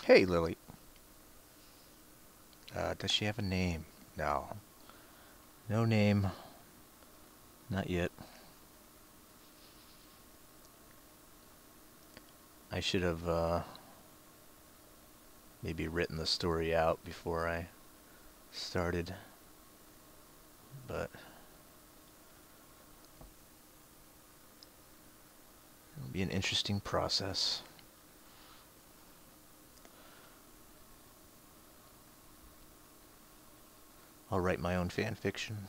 Hey, Lily. Does she have a name? No. No name. Not yet. I should have, maybe written the story out before I started, but it'll be an interesting process. I'll write my own fan fiction.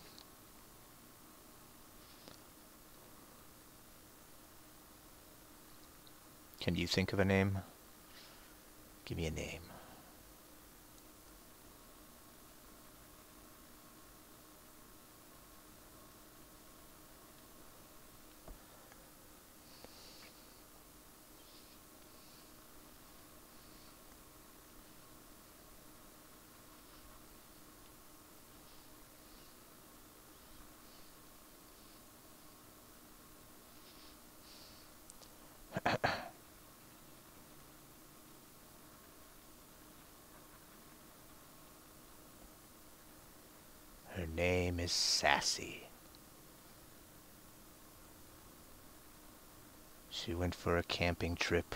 Can you think of a name? Give me a name. Her name is Sassy. She went for a camping trip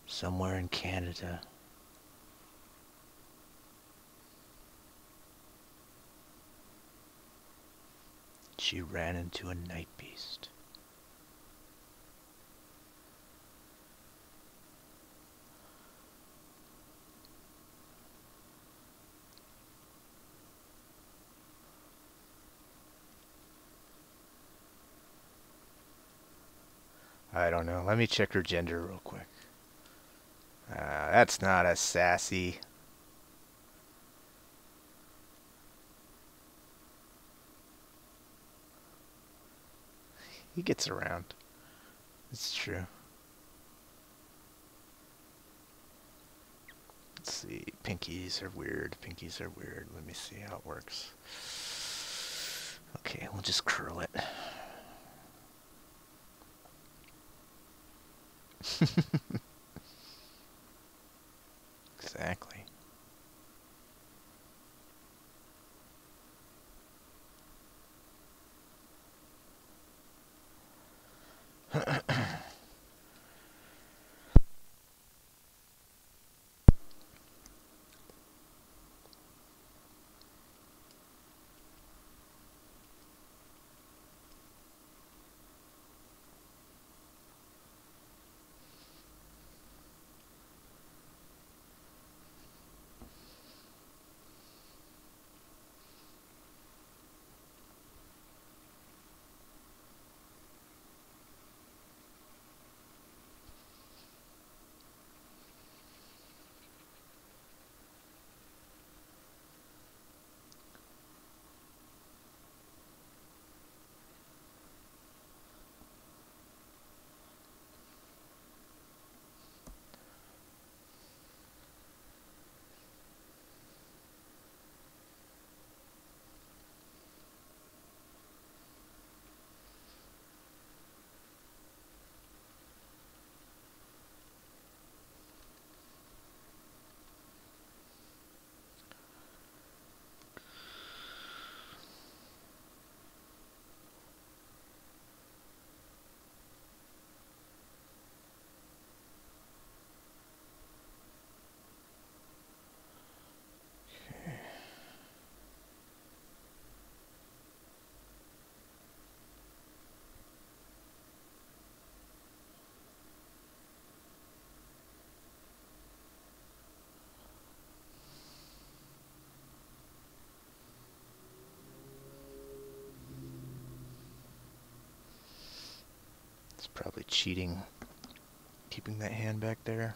somewhere in Canada. She ran into a night beast. I don't know. Let me check her gender real quick. That's not a sassy. He gets around. It's true. Let's see. Pinkies are weird. Pinkies are weird. Let me see how it works. Okay, we'll just curl it. Exactly. It's probably cheating, keeping that hand back there.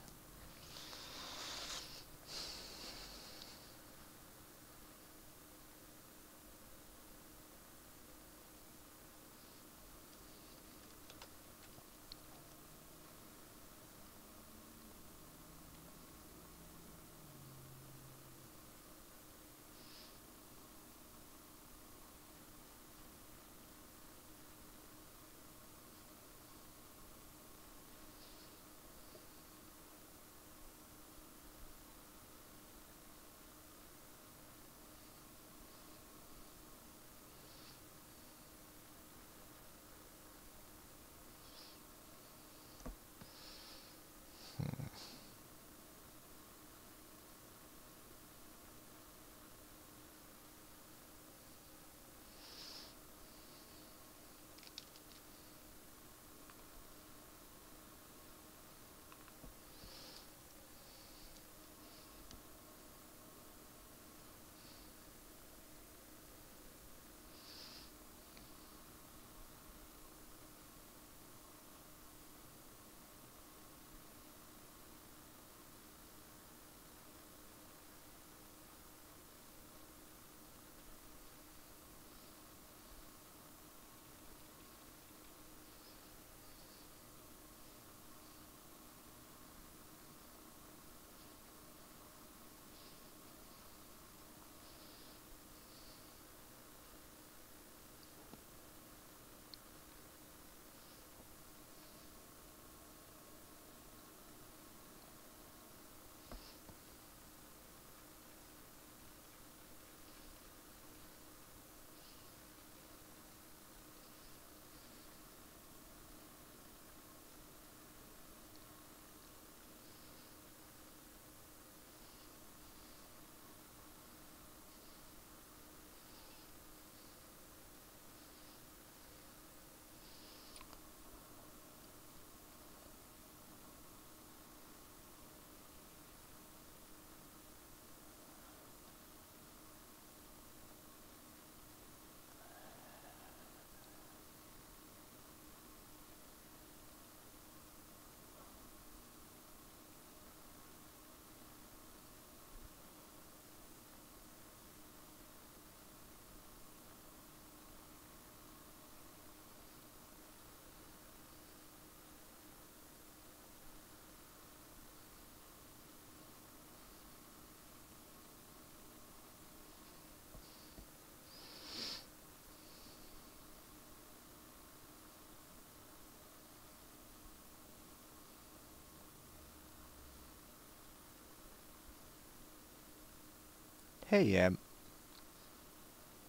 Hey,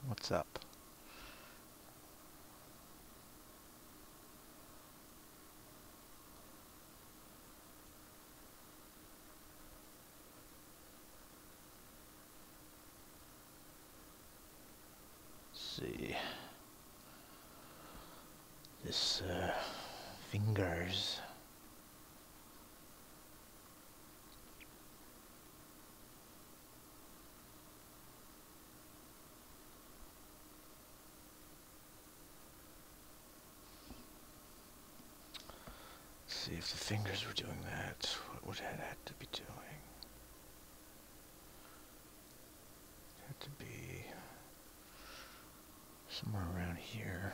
what's up? Let's see. This, fingers. See if the fingers were doing that. What would it have to be doing? It had to be somewhere around here.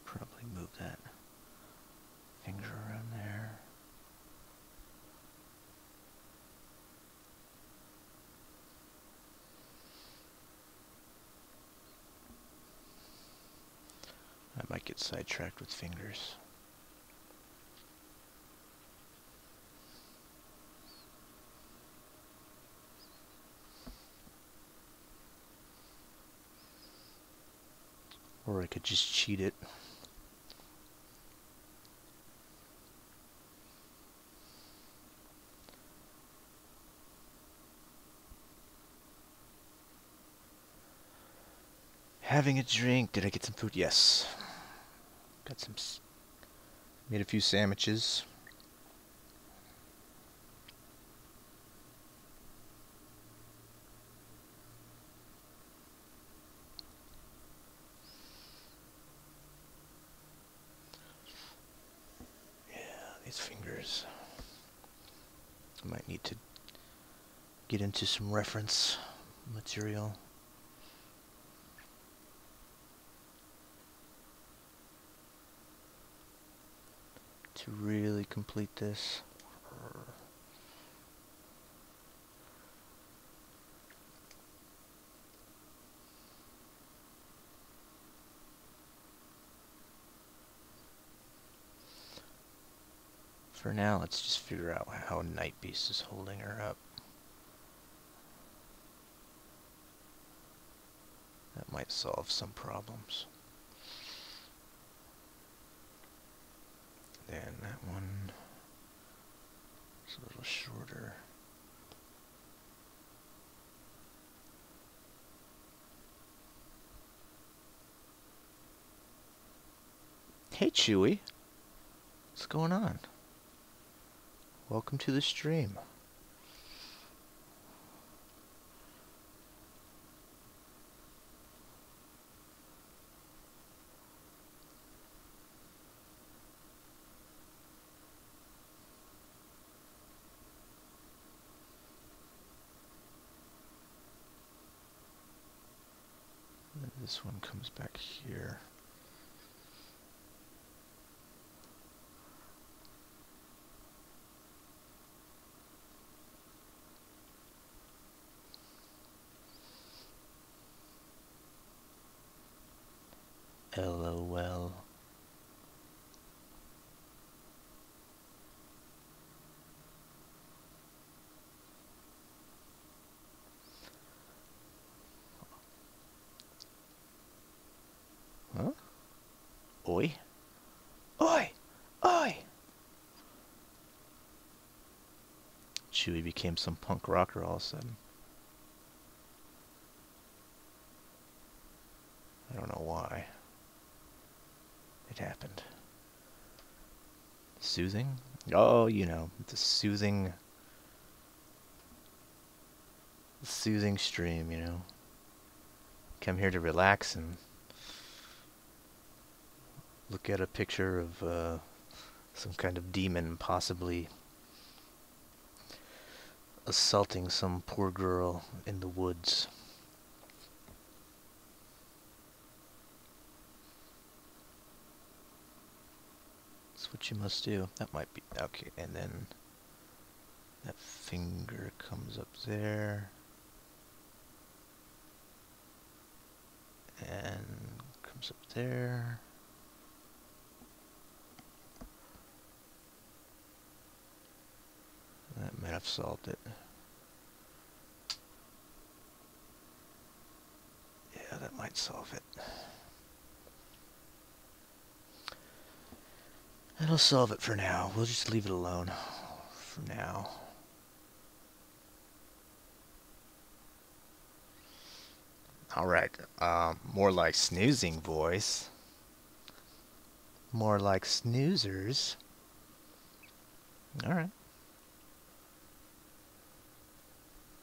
Probably move that finger around there. I might get sidetracked with fingers. Or I could just cheat it. Having a drink. Did I get some food? Yes. Got some. Made a few sandwiches. Yeah, these fingers. I might need to get into some reference material. To really complete this. For now, let's just figure out how Night Beast is holding her up. That might solve some problems. Then that one is a little shorter. Hey Chewie, what's going on? Welcome to the stream. This one comes back here. LOL. Huh? Oi? Oi! Oi! Chewie became some punk rocker all of a sudden. I don't know why. It happened. Soothing? Oh, you know, it's a soothing stream, you know. Come here to relax and look at a picture of some kind of demon possibly assaulting some poor girl in the woods. That's what you must do. That might be okay. And then that finger comes up there and comes up there. That might have solved it. Yeah, that might solve it. That'll solve it for now. We'll just leave it alone for now. Alright, more like snoozing voice. More like snoozers. Alright.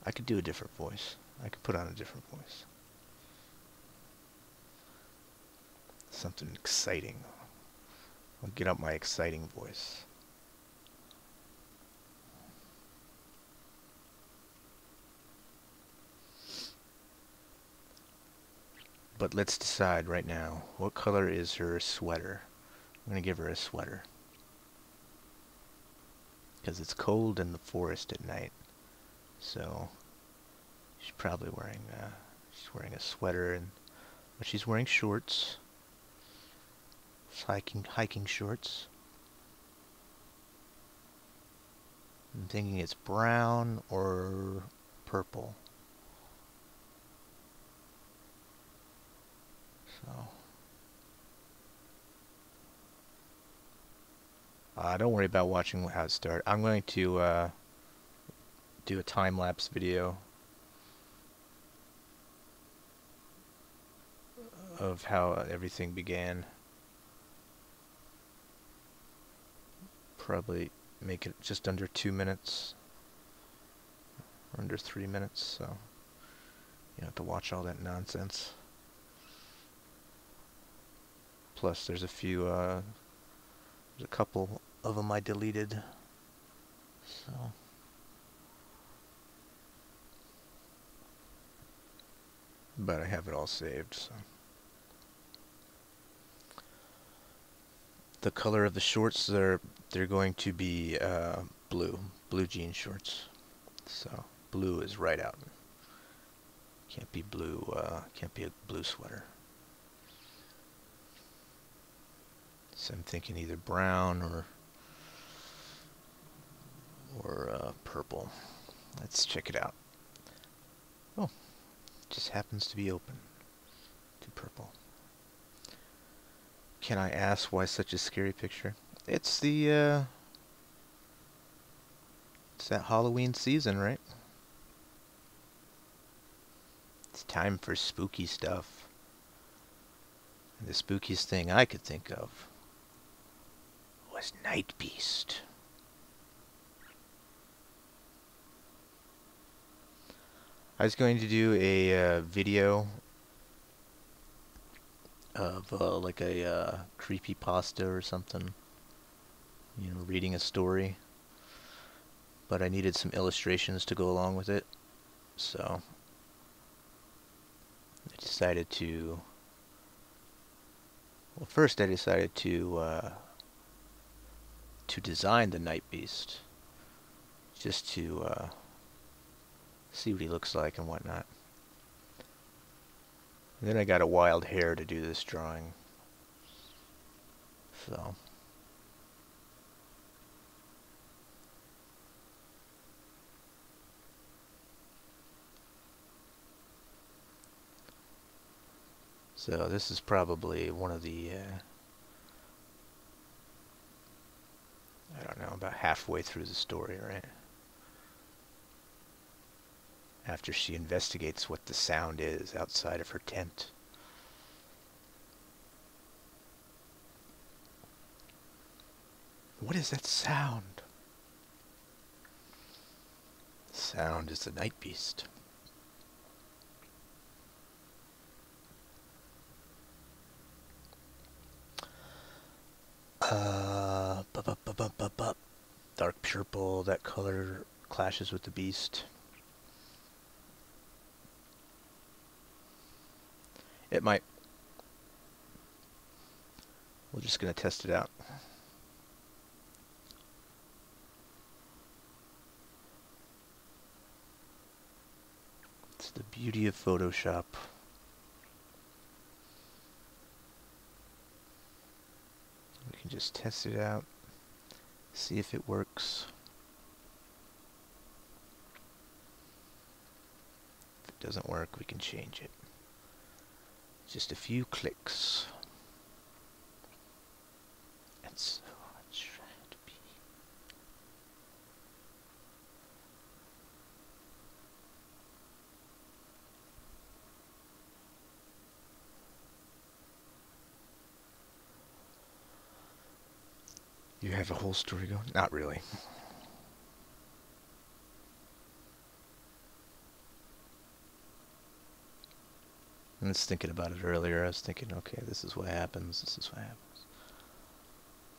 I could do a different voice. I could put on a different voice. Something exciting. I'll get up my exciting voice. But let's decide right now, what color is her sweater? I'm going to give her a sweater. Because it's cold in the forest at night. So she's probably wearing a sweater, but she's wearing shorts. Hiking shorts. I'm thinking it's brown or purple. So don't worry about watching how it starts. I'm going to do a time-lapse video of how everything began. Probably make it just under 2 minutes, or under 3 minutes, so you don't have to watch all that nonsense. Plus there's a couple of them I deleted, so but I have it all saved. So the color of the shorts, they're going to be blue jean shorts. So blue is right out. Can't be blue. Can't be a blue sweater. So I'm thinking either brown or purple. Let's check it out. Oh, it just happens to be open to purple. Can I ask why such a scary picture? It's the it's that Halloween season, right? It's time for spooky stuff. And the spookiest thing I could think of was Night Beast. I was going to do a video of like a creepypasta or something, you know, reading a story, but I needed some illustrations to go along with it, so I decided to, well, first I decided to design the Night Beast, just to see what he looks like and whatnot. And then I got a wild hair to do this drawing. So this is probably one of the I don't know, about halfway through the story, right? After she investigates what the sound is outside of her tent. What is that sound? The sound is the Night Beast. purple, that color clashes with the beast. It might. We're just going to test it out. It's the beauty of Photoshop. We can just test it out, see if it works. If it doesn't work, we can change it. Just a few clicks. And so let's try to be. You have a whole story going? Not really. I was thinking about it earlier. I was thinking, okay, this is what happens. This is what happens.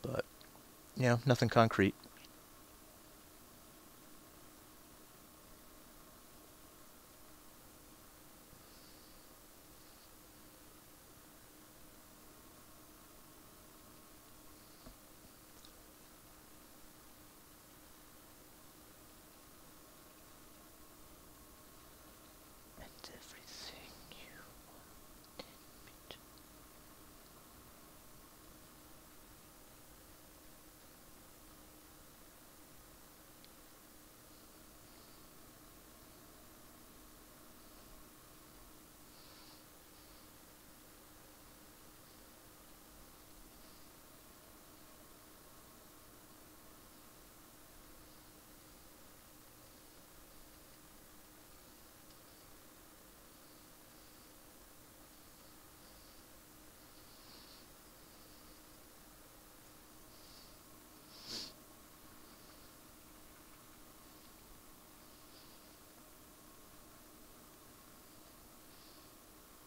But, you know, nothing concrete.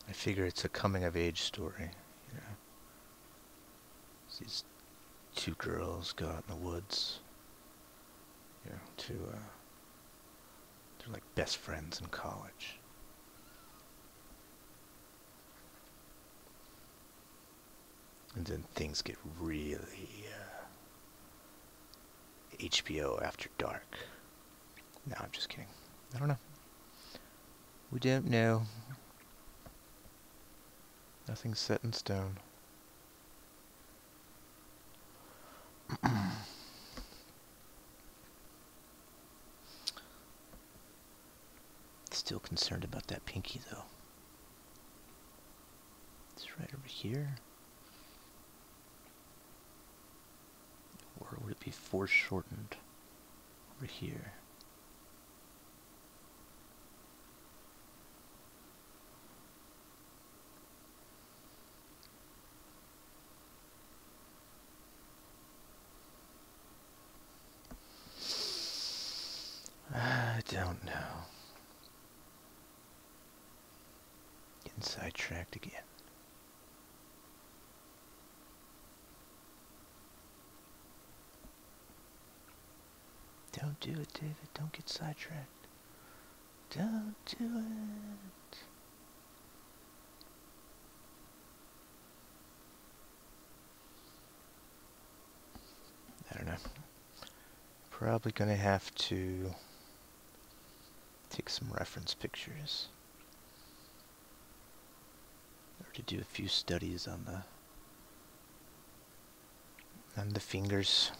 I figure it's a coming-of-age story, you know. These two girls go out in the woods, you know, they're like best friends in college. And then things get really HBO after dark. No, I'm just kidding. I don't know. We don't know. Nothing's set in stone. Still concerned about that pinky, though. It's right over here. Or would it be foreshortened over here? I don't know. Getting sidetracked again. Don't do it, David. Don't get sidetracked. Don't do it. I don't know. Probably gonna have to take some reference pictures. Or to do a few studies on the fingers.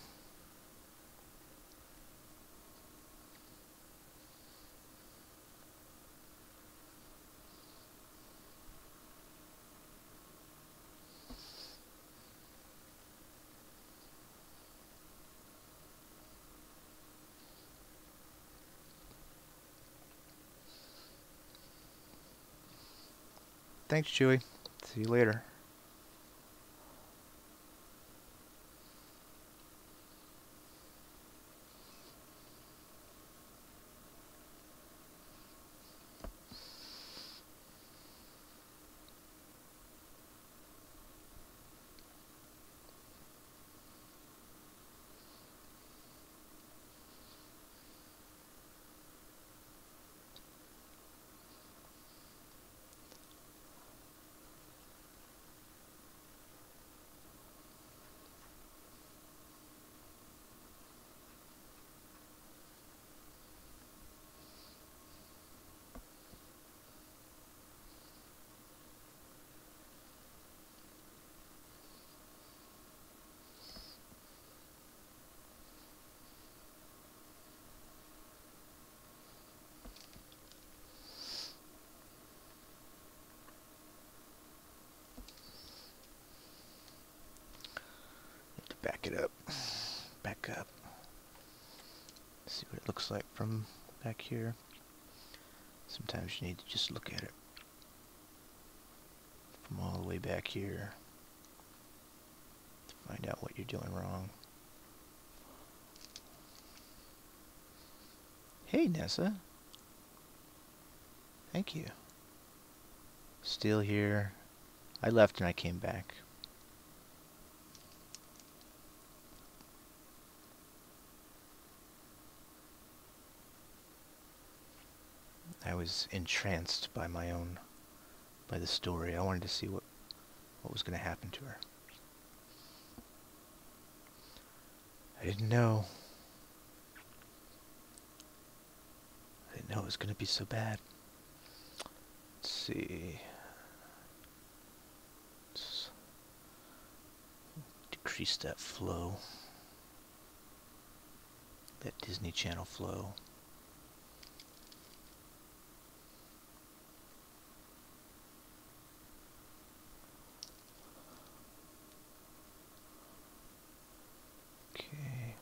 Thanks, Chewy. See you later. up. Back up. See what it looks like from back here. Sometimes you need to just look at it from all the way back here to find out what you're doing wrong. Hey, Nessa. Thank you. Still here. I left and I came back. I was entranced by the story. I wanted to see what was going to happen to her. I didn't know. I didn't know it was going to be so bad. Let's see. Let's decrease that flow. That Disney Channel flow. Okay.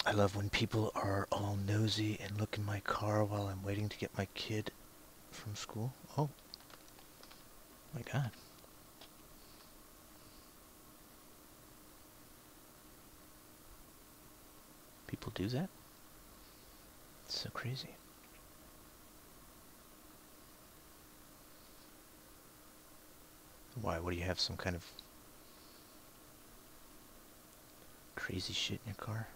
I love when people are all nosy and look in my car while I'm waiting to get my kid from school. Oh, my God. People do that? It's so crazy. Why? What do you have? Some kind of crazy shit in your car?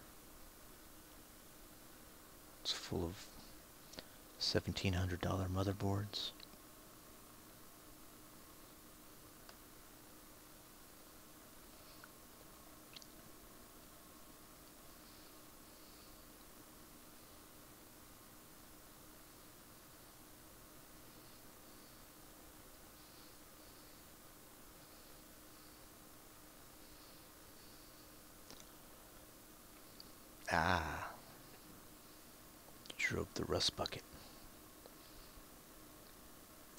It's full of $1,700 motherboards. Ah. Drove the rust bucket.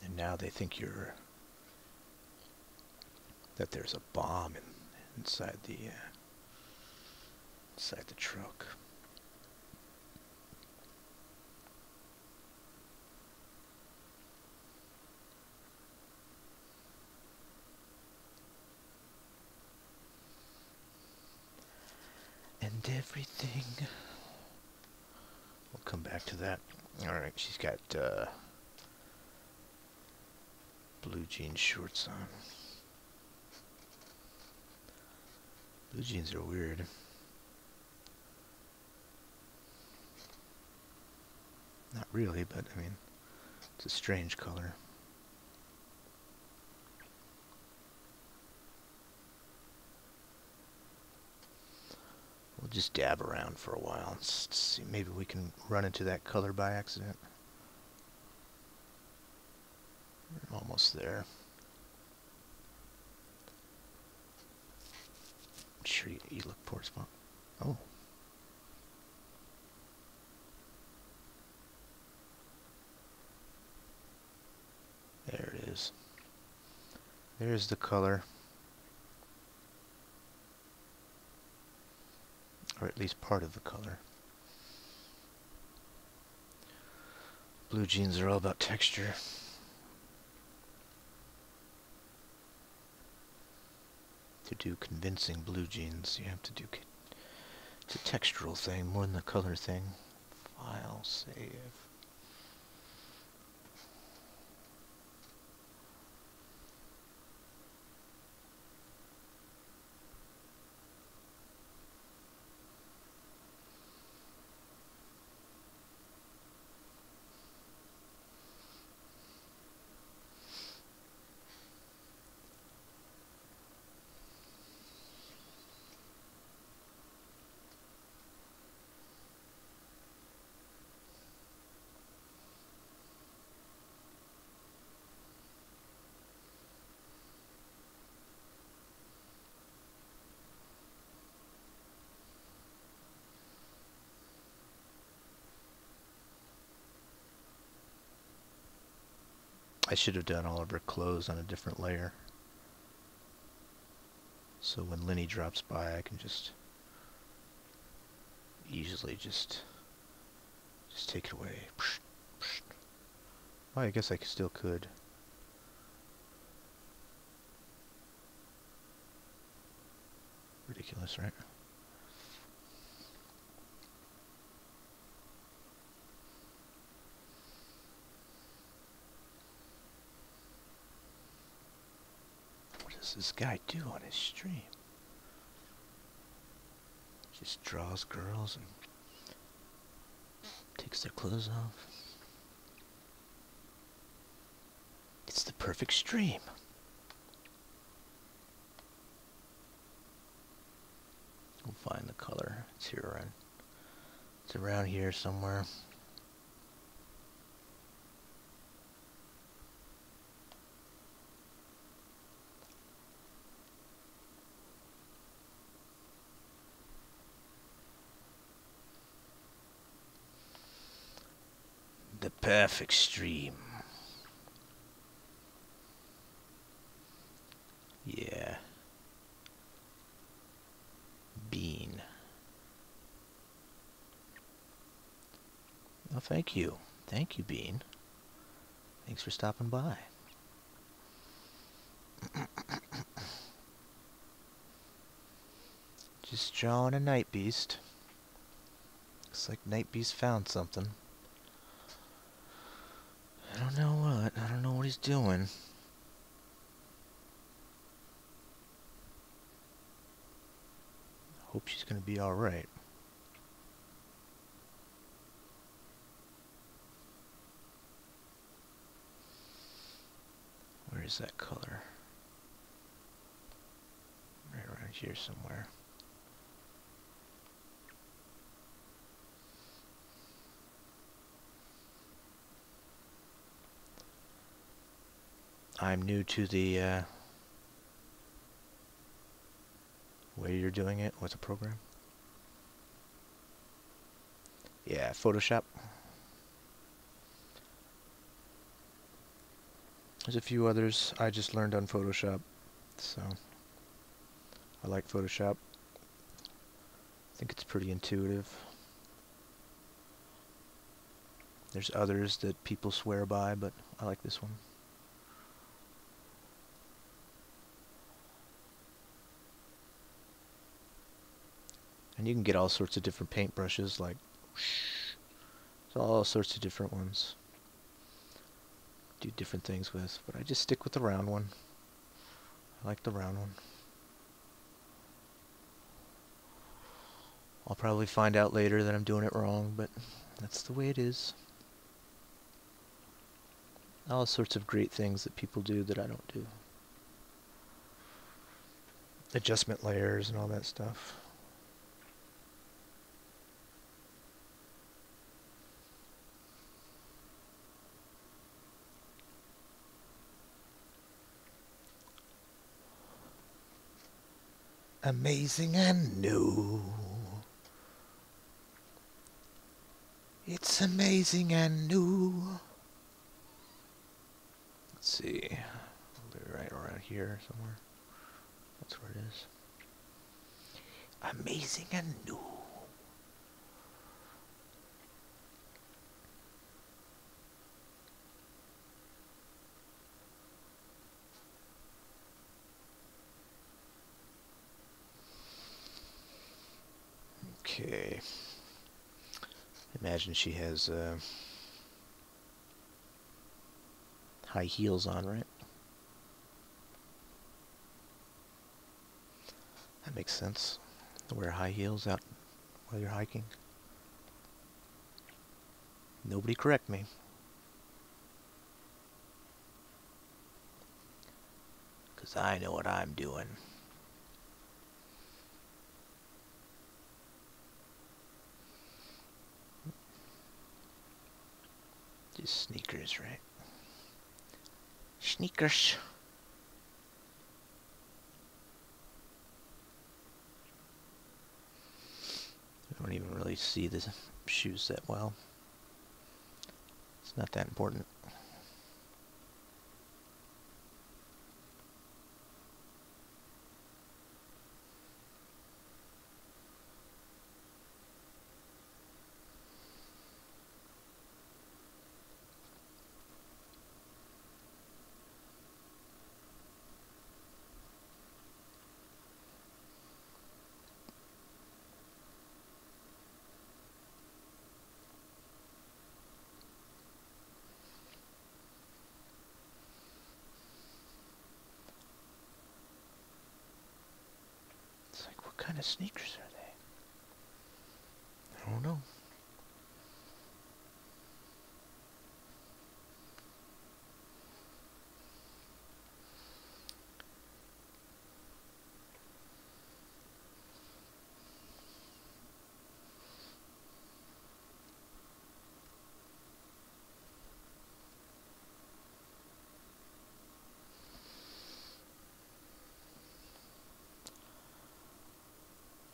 And now they think that there's a bomb inside the truck. And everything. We'll come back to that. Alright, she's got blue jean shorts on. Blue jeans are weird. Not really, but I mean, it's a strange color. We'll just dab around for a while and see, maybe we can run into that color by accident. We're almost there. I'm sure you look poor spot. Oh. There it is. There's the color. Or at least part of the color. Blue jeans are all about texture. To do convincing blue jeans, you have to do... It's a textural thing more than a color thing. File, save. I should have done all of her clothes on a different layer. So when Linny drops by, I can just easily just take it away. Well, I guess I still could. Ridiculous, right? What does this guy do on his stream? Just draws girls and takes their clothes off. It's the perfect stream. We'll find the color. It's here around. It's around here somewhere. The perfect stream. Yeah. Bean. Oh, thank you. Thank you, Bean. Thanks for stopping by. Just drawing a night beast. Looks like Night Beast found something. I don't know what. I don't know what he's doing. Hope she's gonna be alright. Where is that color? Right around here somewhere. I'm new to the way you're doing it. What's a program? Yeah, Photoshop. There's a few others I just learned on Photoshop, so I like Photoshop. I think it's pretty intuitive. There's others that people swear by, but I like this one. And you can get all sorts of different paintbrushes, like all sorts of different ones. Do different things with, but I just stick with the round one. I like the round one. I'll probably find out later that I'm doing it wrong, but that's the way it is. All sorts of great things that people do that I don't do. Adjustment layers and all that stuff. Amazing and new. It's amazing and new. Let's see. Right around here somewhere. That's where it is. Amazing and new. Okay. Imagine she has high heels on, right? That makes sense. Wear high heels out while you're hiking. Nobody correct me. Because I know what I'm doing. Just sneakers, right? Sneakers. I don't even really see the shoes that well. It's not that important. kind of sneakers are they? I don't know.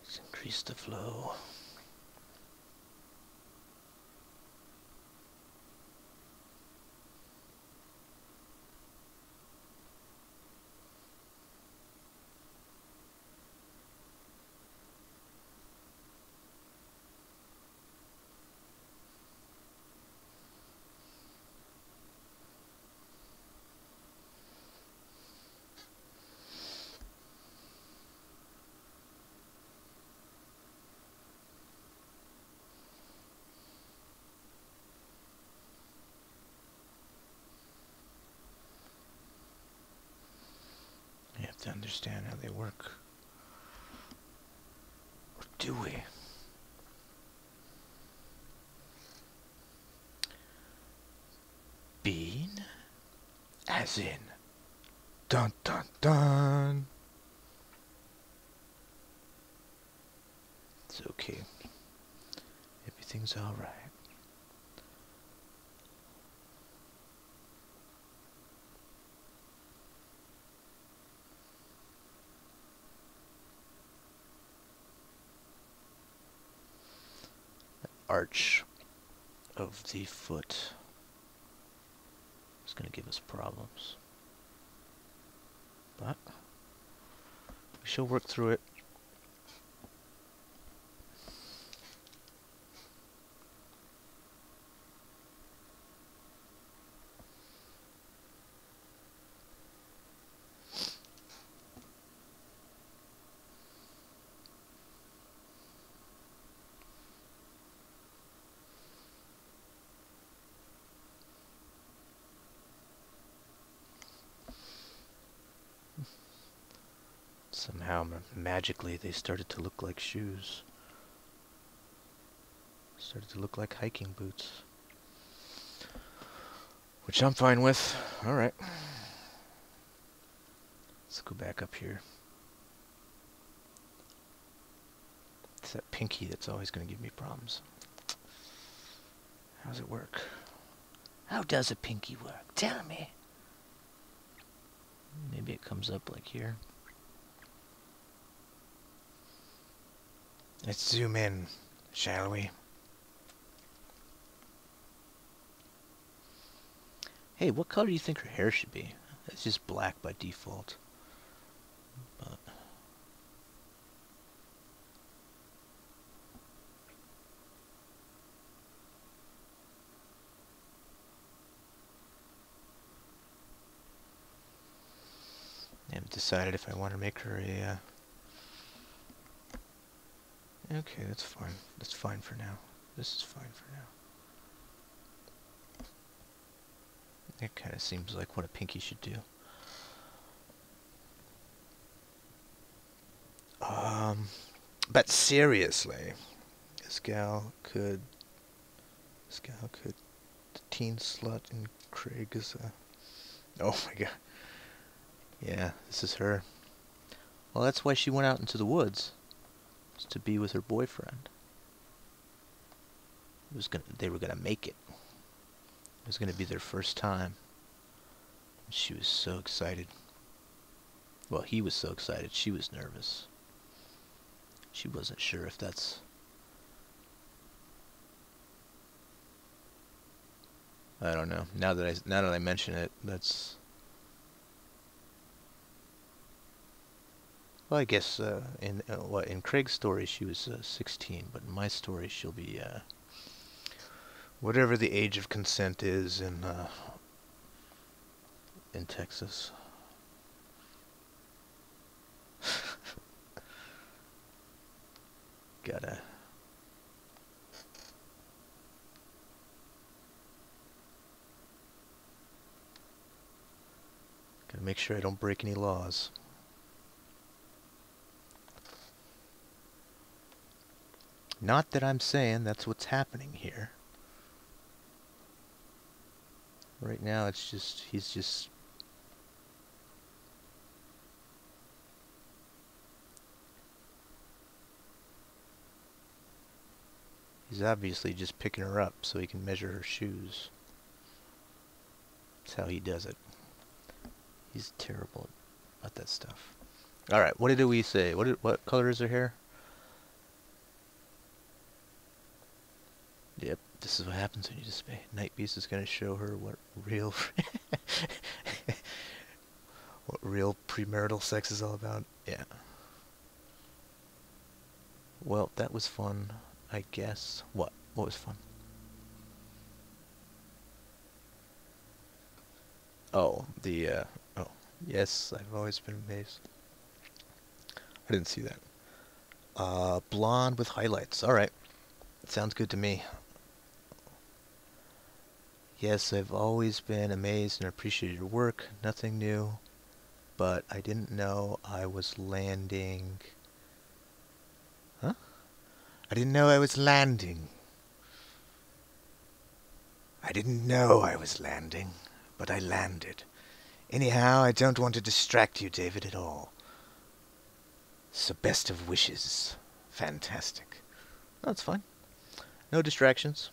Let's increase the flow. You have to understand how they work. Or do we? Bean? As in, dun dun dun. It's okay. Everything's alright. Arch of the foot is going to give us problems. But we shall work through it. Somehow, magically, they started to look like shoes. Started to look like hiking boots. Which I'm fine with. Alright. Let's go back up here. It's that pinky that's always going to give me problems. How does it work? How does a pinky work? Tell me. Maybe it comes up like here. Let's zoom in, shall we? Hey, what color do you think her hair should be? It's just black by default. But I haven't decided if I want to make her a... Okay, that's fine. That's fine for now. This is fine for now. It kind of seems like what a pinky should do. But seriously, this gal could the teen slut and Craig is a... Oh my god. Yeah, this is her. Well, that's why she went out into the woods. Was to be with her boyfriend. They were gonna make it. It was gonna be their first time. She was so excited. Well, he was so excited. She was nervous. She wasn't sure if that's... I don't know. Now that I mention it, that's... Well, I guess in Craig's story she was 16, but in my story she'll be whatever the age of consent is in Texas. Gotta make sure I don't break any laws. Not that I'm saying that's what's happening here. Right now it's just, he's obviously just picking her up so he can measure her shoes. That's how he does it. He's terrible at that stuff. Alright, what did we say? What color is her hair? Yep, this is what happens when you display. Night Beast is going to show her what real what real premarital sex is all about. Yeah. Well, that was fun, I guess. What? What was fun? Oh, oh, yes, I've always been amazed. I didn't see that. Blonde with highlights. Alright, sounds good to me. Yes, I've always been amazed and appreciated your work. Nothing new, but I didn't know I was landing. Huh? I didn't know I was landing. I didn't know I was landing, but I landed. Anyhow, I don't want to distract you, David, at all. So best of wishes. Fantastic. That's fine. No distractions.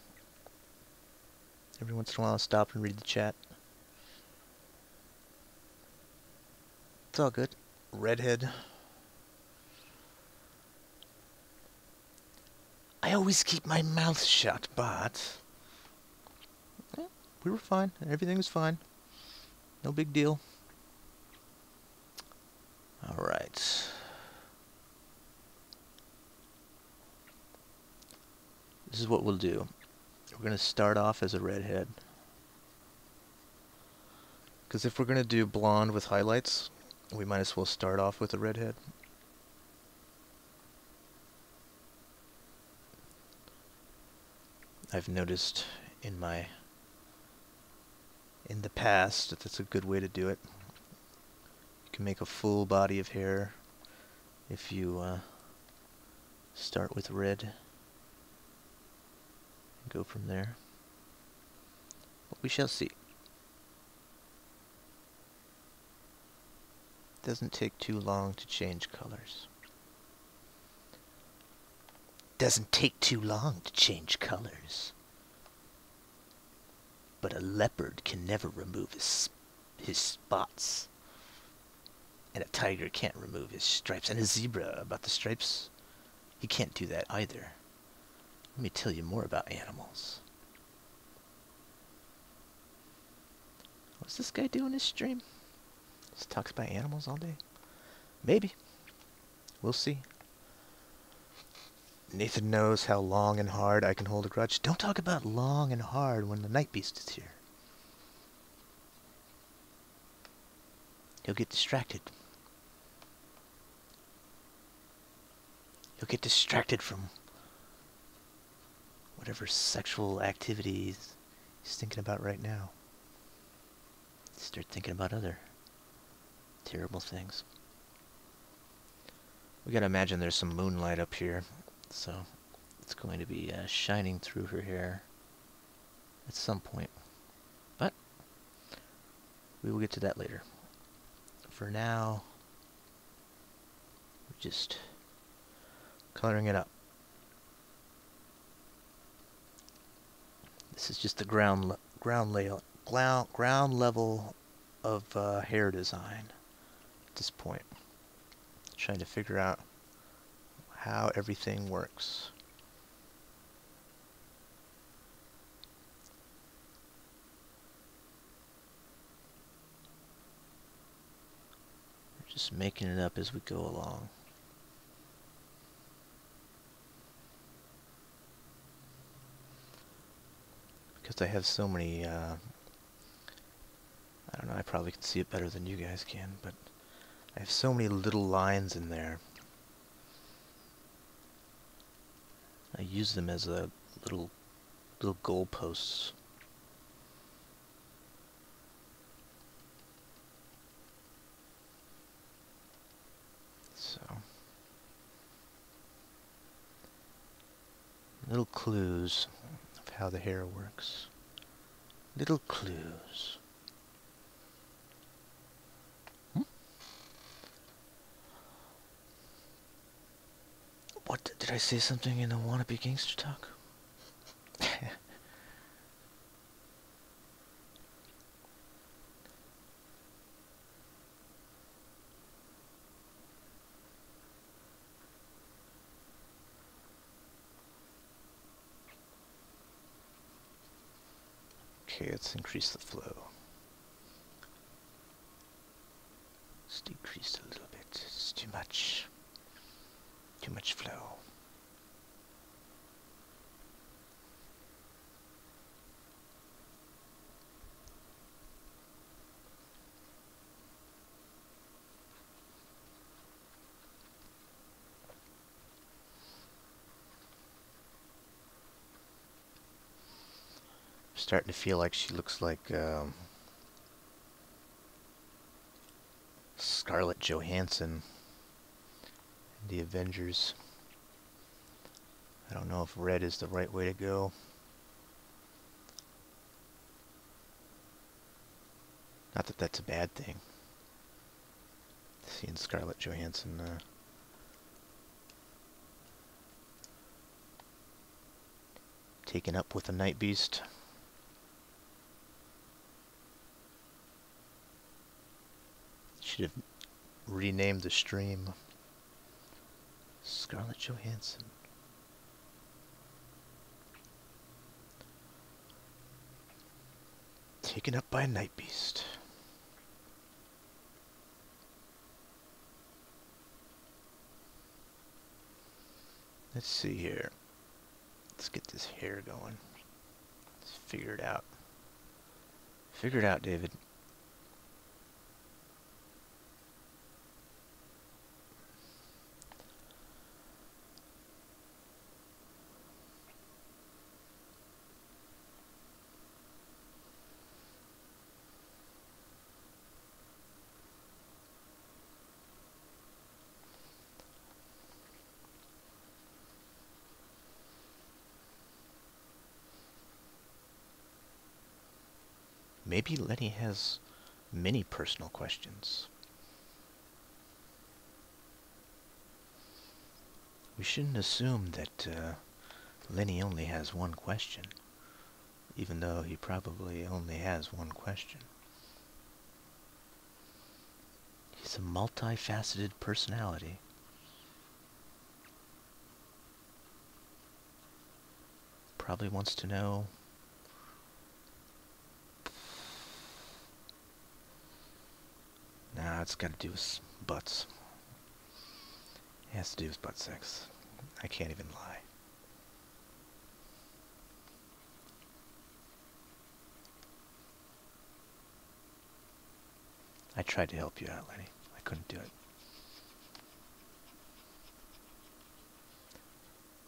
Every once in a while I'll stop and read the chat. It's all good. Redhead. I always keep my mouth shut, but... we were fine. Everything was fine. No big deal. Alright. This is what we'll do. We're going to start off as a redhead. Because if we're going to do blonde with highlights, we might as well start off with a redhead. I've noticed in the past that that's a good way to do it. You can make a full body of hair if you start with red and go from there. But we shall see. Doesn't take too long to change colors. Doesn't take too long to change colors. But a leopard can never remove his spots. And a tiger can't remove his stripes. And a zebra, about the stripes, he can't do that either. Let me tell you more about animals. What's this guy doing in his stream? Just talks about animals all day? Maybe. We'll see. Nathan knows how long and hard I can hold a grudge. Don't talk about long and hard when the Night Beast is here. He'll get distracted. He'll get distracted from whatever sexual activities he's thinking about right now. Start thinking about other terrible things. We gotta imagine there's some moonlight up here, so it's going to be shining through her hair at some point. But we will get to that later. For now, we're just coloring it up. This is just the ground level of hair design at this point. Trying to figure out how everything works. We're just making it up as we go along. Because I have so many, I don't know, I probably can see it better than you guys can, but I have so many little lines in there. I use them as a little goalposts. So Little clues of how the hair works. Little clues. What, did I say something in the wannabe gangster talk? Okay, let's increase the flow. Let's decrease a little bit. It's too much. Too much flow. Starting to feel like she looks like Scarlett Johansson in the Avengers. I don't know if red is the right way to go. Not that that's a bad thing. Seeing Scarlett Johansson taken up with a night beast. Should have renamed the stream Scarlett Johansson. Taken up by a night beast. Let's see here. Let's get this hair going. Let's figure it out. Figure it out, David. Maybe Lenny has many personal questions. We shouldn't assume that Lenny only has one question, even though he probably only has one question. He's a multifaceted personality. Probably wants to know nah, it's got to do with butts. It has to do with butt sex. I can't even lie. I tried to help you out, Lenny. I couldn't do it.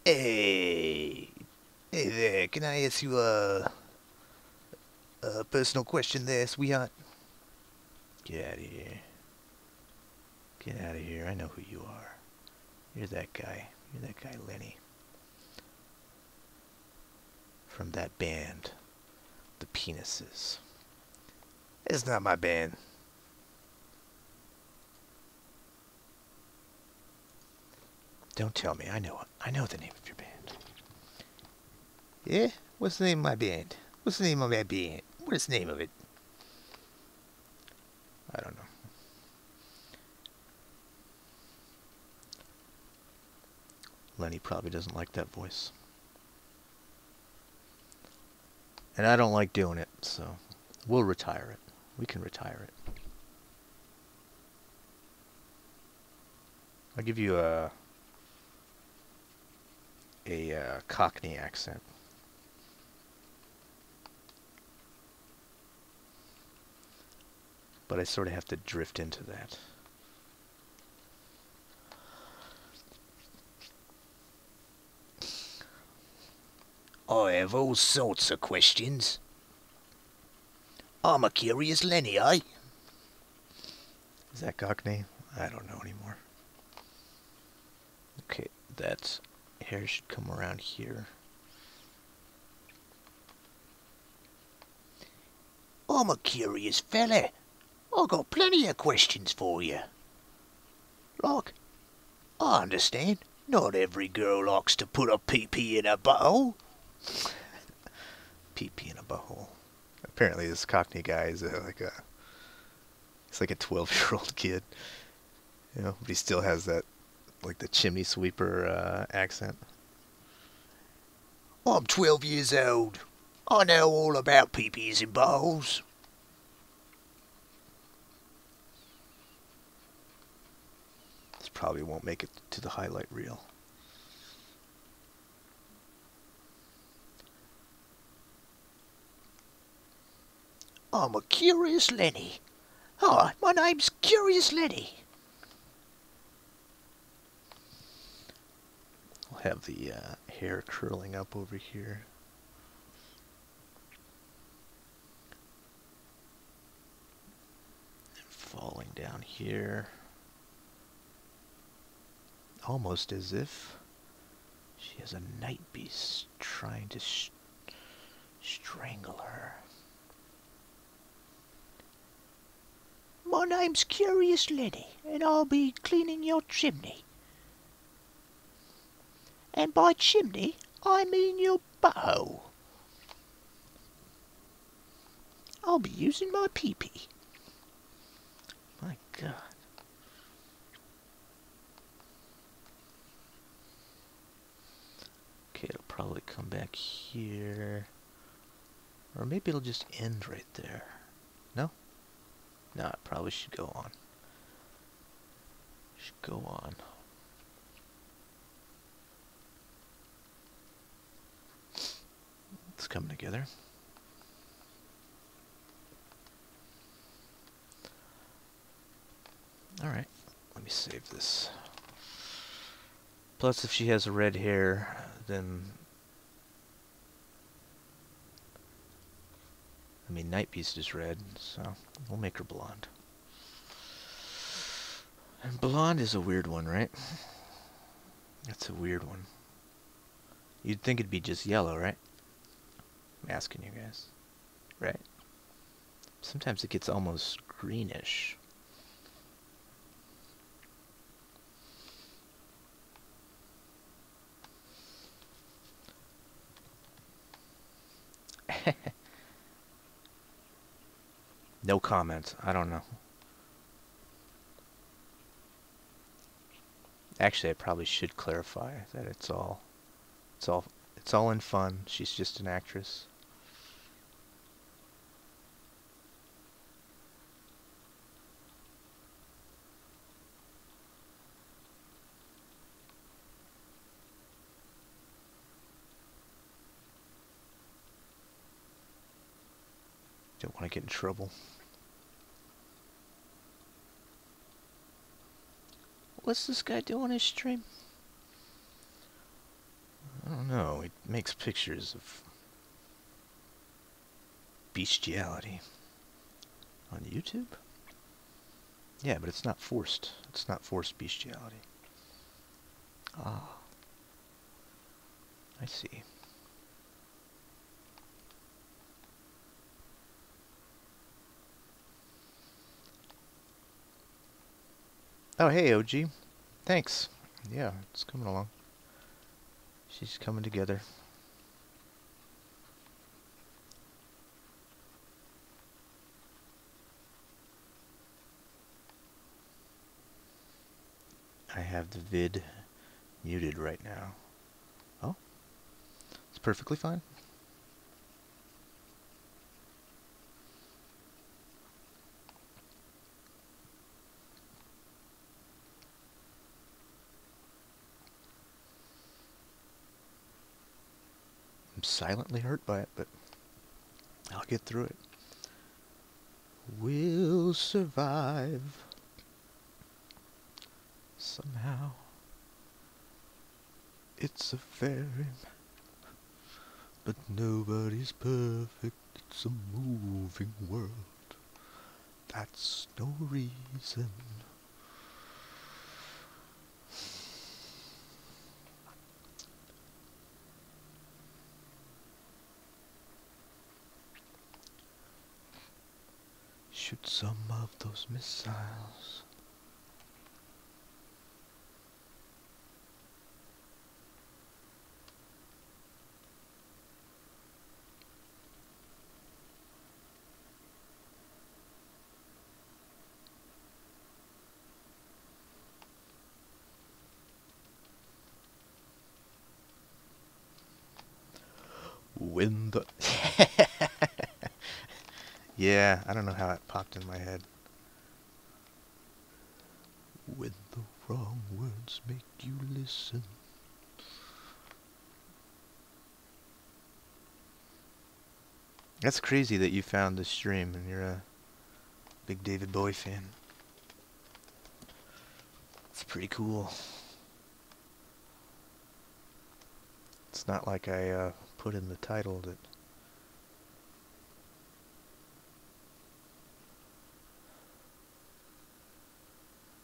Hey! Hey there, can I ask you a personal question there, sweetheart? Get out of here. Get out of here. I know who you are. You're that guy. You're that guy, Lenny. From that band, the Penises. It's not my band. Don't tell me. I know the name of your band. Yeah? What's the name of my band? What's the name of my band? What is the name of it? I don't know. Lenny probably doesn't like that voice. And I don't like doing it, so we'll retire it. We can retire it. I'll give you a Cockney accent. But I sort of have to drift into that. I have all sorts of questions. I'm a curious Lenny, eh? Is that Cockney? I don't know anymore. Okay, that hair should come around here. I'm a curious fella. I got plenty of questions for you. Like, I understand not every girl likes to put a pee-pee in her butthole. Pee-pee in a butthole. Apparently this Cockney guy is he's like a 12-year-old kid. You know, but he still has that, like the chimney sweeper accent. I'm 12 years old. I know all about pee-pees and buttholes. This probably won't make it to the highlight reel. I'm a Curious Lenny. Hi, my name's Curious Lenny. We'll have the hair curling up over here. And falling down here. Almost as if she has a night beast trying to strangle her. My name's Curious Lenny, and I'll be cleaning your chimney. And by chimney, I mean your butthole. I'll be using my pee-pee. My God. Okay, it'll probably come back here. Or maybe it'll just end right there. No? No, it probably should go on. Should go on. It's coming together. Alright, let me save this. Plus, if she has red hair, then... I mean, Night Beast is red, so we'll make her blonde. And blonde is a weird one, right? That's a weird one. You'd think it'd be just yellow, right? I'm asking you guys. Right? Sometimes it gets almost greenish. No comment. I don't know. Actually, I probably should clarify that it's all in fun. She's just an actress. Don't want to get in trouble. What's this guy doing on his stream? I don't know. He makes pictures of bestiality on YouTube. Yeah, but it's not forced. It's not forced bestiality. Ah, I see. Oh, hey, OG. Thanks. Yeah, it's coming along. She's coming together. I have the vid muted right now. Oh, it's perfectly fine. I'm silently hurt by it, but I'll get through it. We'll survive. Somehow. It's a fairy, but nobody's perfect. It's a moving world. That's no reason. Shoot some of those missiles. When the... Yeah, I don't know how it popped in my head. When the wrong words make you listen. That's crazy that you found this stream and you're a big David Bowie fan. It's pretty cool. It's not like I put in the title that...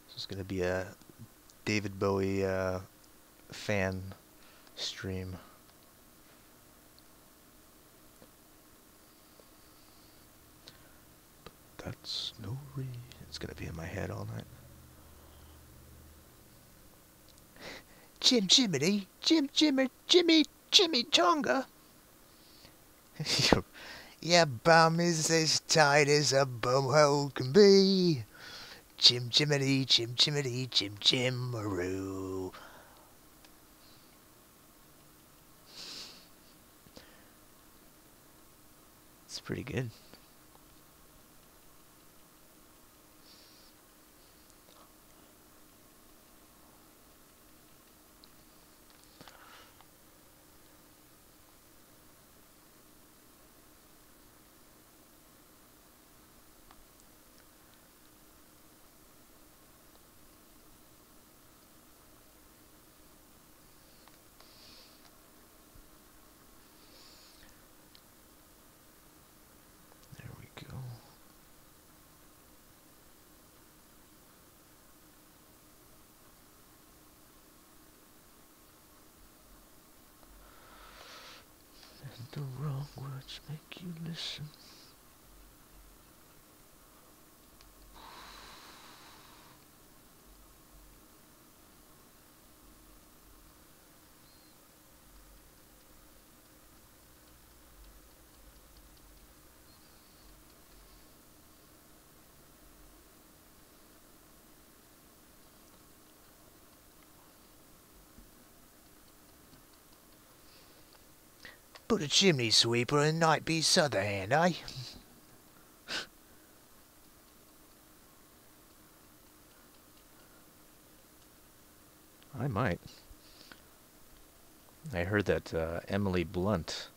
This is going to be a David Bowie fan stream. But that's no reason. It's going to be in my head all night. Jim Jiminy, Jimmy Tonga. Your bum is as tight as a bumhole can be. Jim Jiminy, Jim Jimmaroo. It's pretty good. The wrong words make you listen. Put a chimney sweeper in Nightbeast's other hand, eh? I might. I heard that Emily Blunt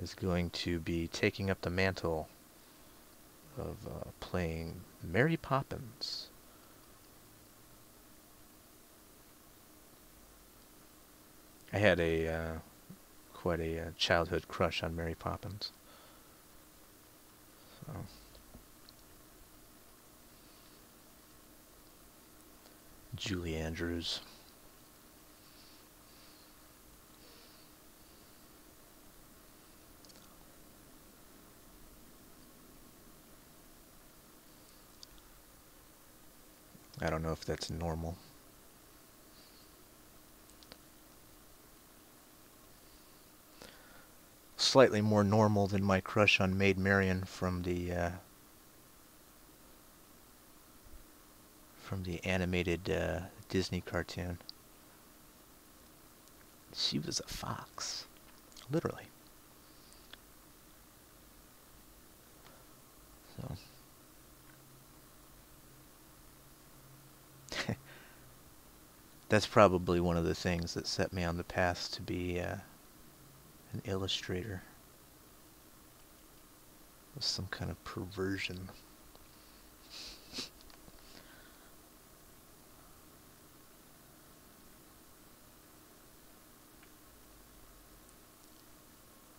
is going to be taking up the mantle of playing Mary Poppins. I had a quite a childhood crush on Mary Poppins. So. Julie Andrews. I don't know if that's normal. Slightly more normal than my crush on Maid Marian from the animated Disney cartoon. She was a fox, literally. So. That's probably one of the things that set me on the path to be an illustrator. Was some kind of perversion.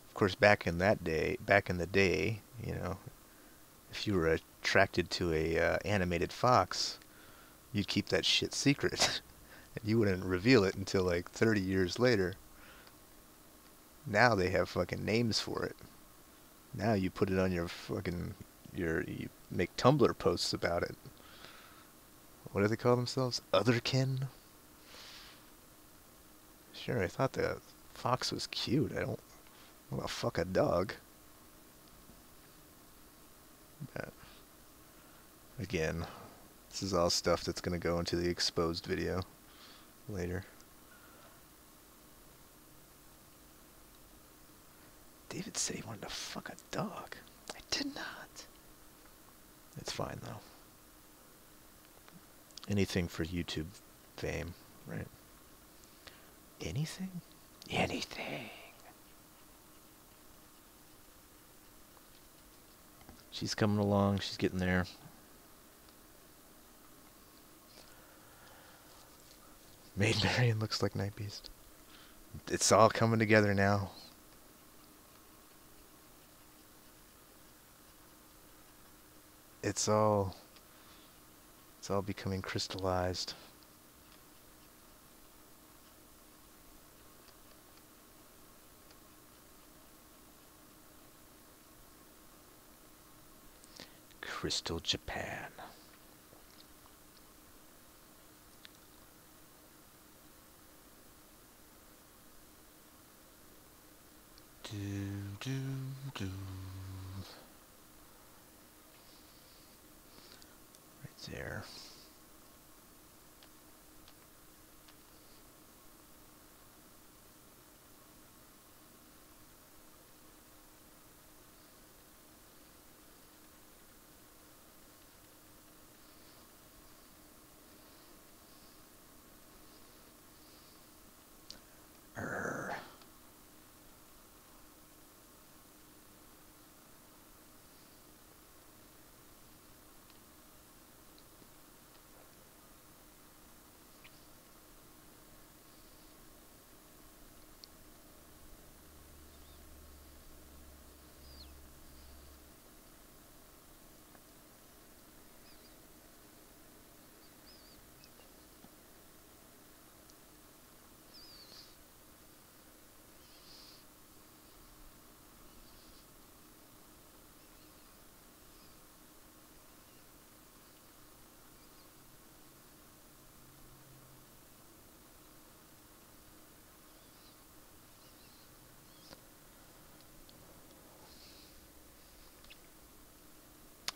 Of course, back in the day, you know, if you were attracted to a animated fox, you'd keep that shit secret. You wouldn't reveal it until like 30 years later. Now they have fucking names for it. Now you put it on your fucking you make Tumblr posts about it. What do they call themselves? Otherkin? Sure, I thought the fox was cute. I don't want to fuck a dog. But again, this is all stuff that's going to go into the exposed video later. David said he wanted to fuck a dog. I did not. It's fine, though. Anything for YouTube fame, right? Anything? Anything. She's coming along. She's getting there. Maid Marian looks like Night Beast. It's all coming together now. It's all becoming crystallized. Crystal Japan. Do do do. Right there.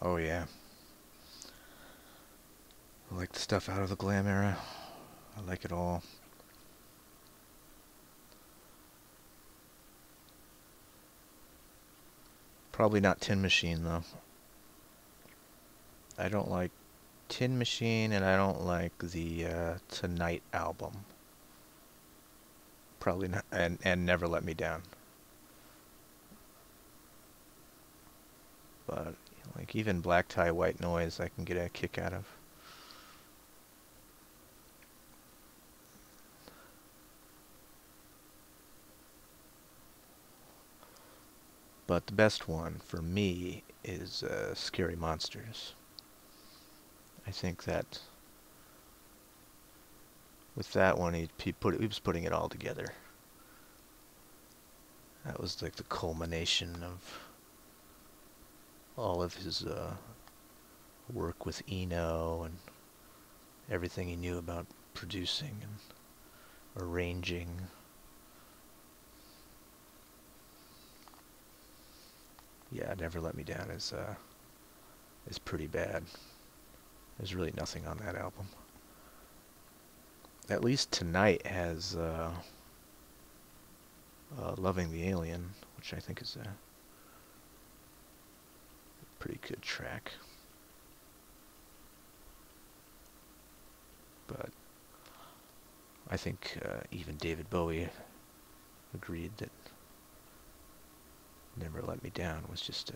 Oh yeah. I like the stuff out of the glam era. I like it all. Probably not Tin Machine though. I don't like Tin Machine and I don't like the Tonight album. Probably not, and Never Let Me Down. But like even Black Tie White Noise I can get a kick out of. But the best one for me is Scary Monsters. I think that with that one he was putting it all together. That was like the culmination of all of his work with Eno and everything he knew about producing and arranging. Yeah, Never Let Me Down is pretty bad. There's really nothing on that album. At least Tonight has Loving the Alien, which I think is a pretty good track. But I think even David Bowie agreed that Never Let Me Down was just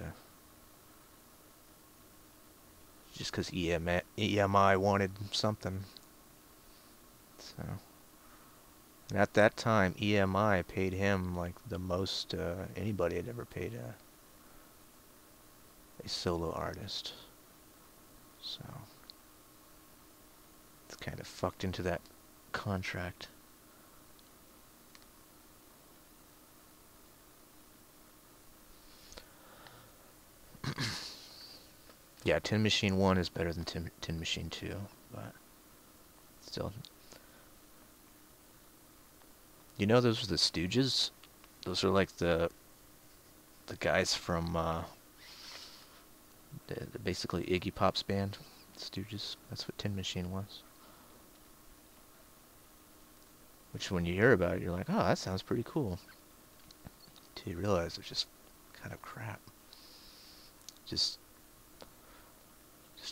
because EMI wanted something. So, and at that time, EMI paid him like the most anybody had ever paid a solo artist. So it's kind of fucked into that contract. Yeah, Tin Machine 1 is better than Tin Machine 2, but still. You know those are the Stooges? Those are like the guys from basically Iggy Pop's band, Stooges. That's what Tin Machine was. Which when you hear about it, you're like, oh, that sounds pretty cool. Till you realize it's just kind of crap. Just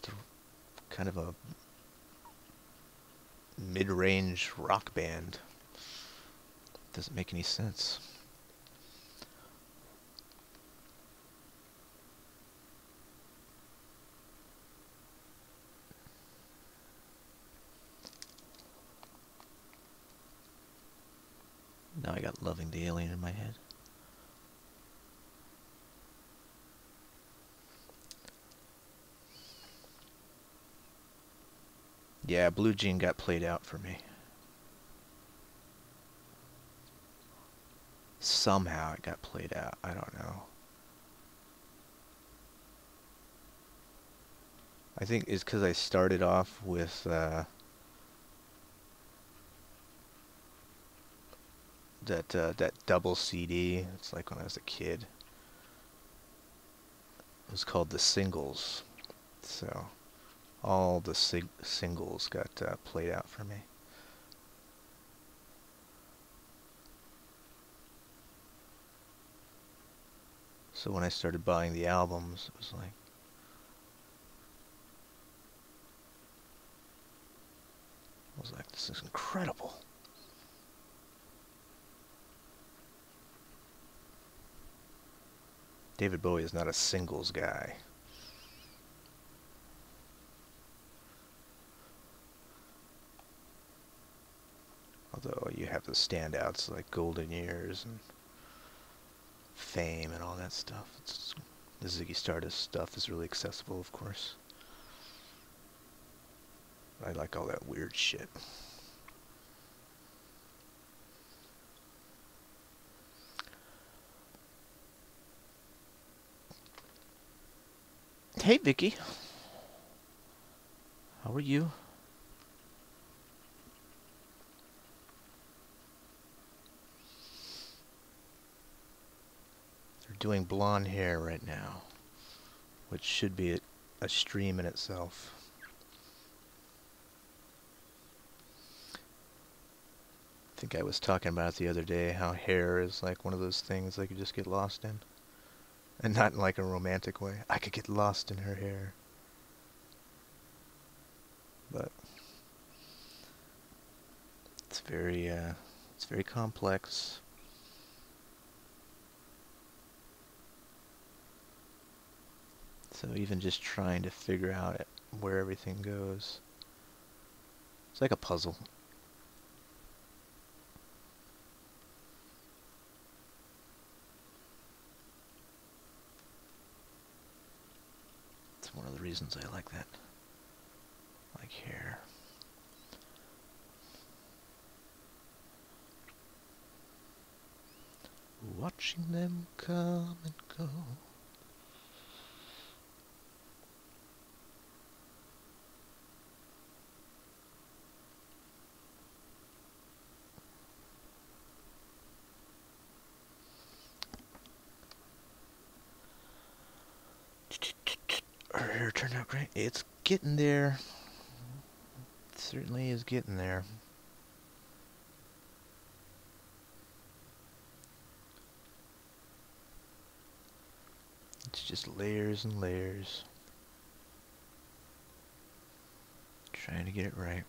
a kind of a mid-range rock band. Doesn't make any sense. Now I got Loving the Alien in my head. Yeah, Blue Jean got played out for me. Somehow it got played out. I don't know. I think it's because I started off with that double CD. It's like when I was a kid. It was called the Singles. So all the singles got played out for me. So when I started buying the albums, it was like, this is incredible. David Bowie is not a singles guy. Although you have the standouts like Golden Years and Fame and all that stuff. The Ziggy Stardust stuff is really accessible, of course. I like all that weird shit. Hey, Vicky. How are you? They're doing blonde hair right now, which should be a stream in itself. I think I was talking about it the other day, how hair is like one of those things I could just get lost in. And not in like a romantic way. I could get lost in her hair. But it's very complex. So even just trying to figure out where everything goes, it's like a puzzle. It's one of the reasons I like that. Like hair. Watching them come and go. Her hair turned out great. It's getting there. It certainly is getting there. It's just layers and layers. Trying to get it right.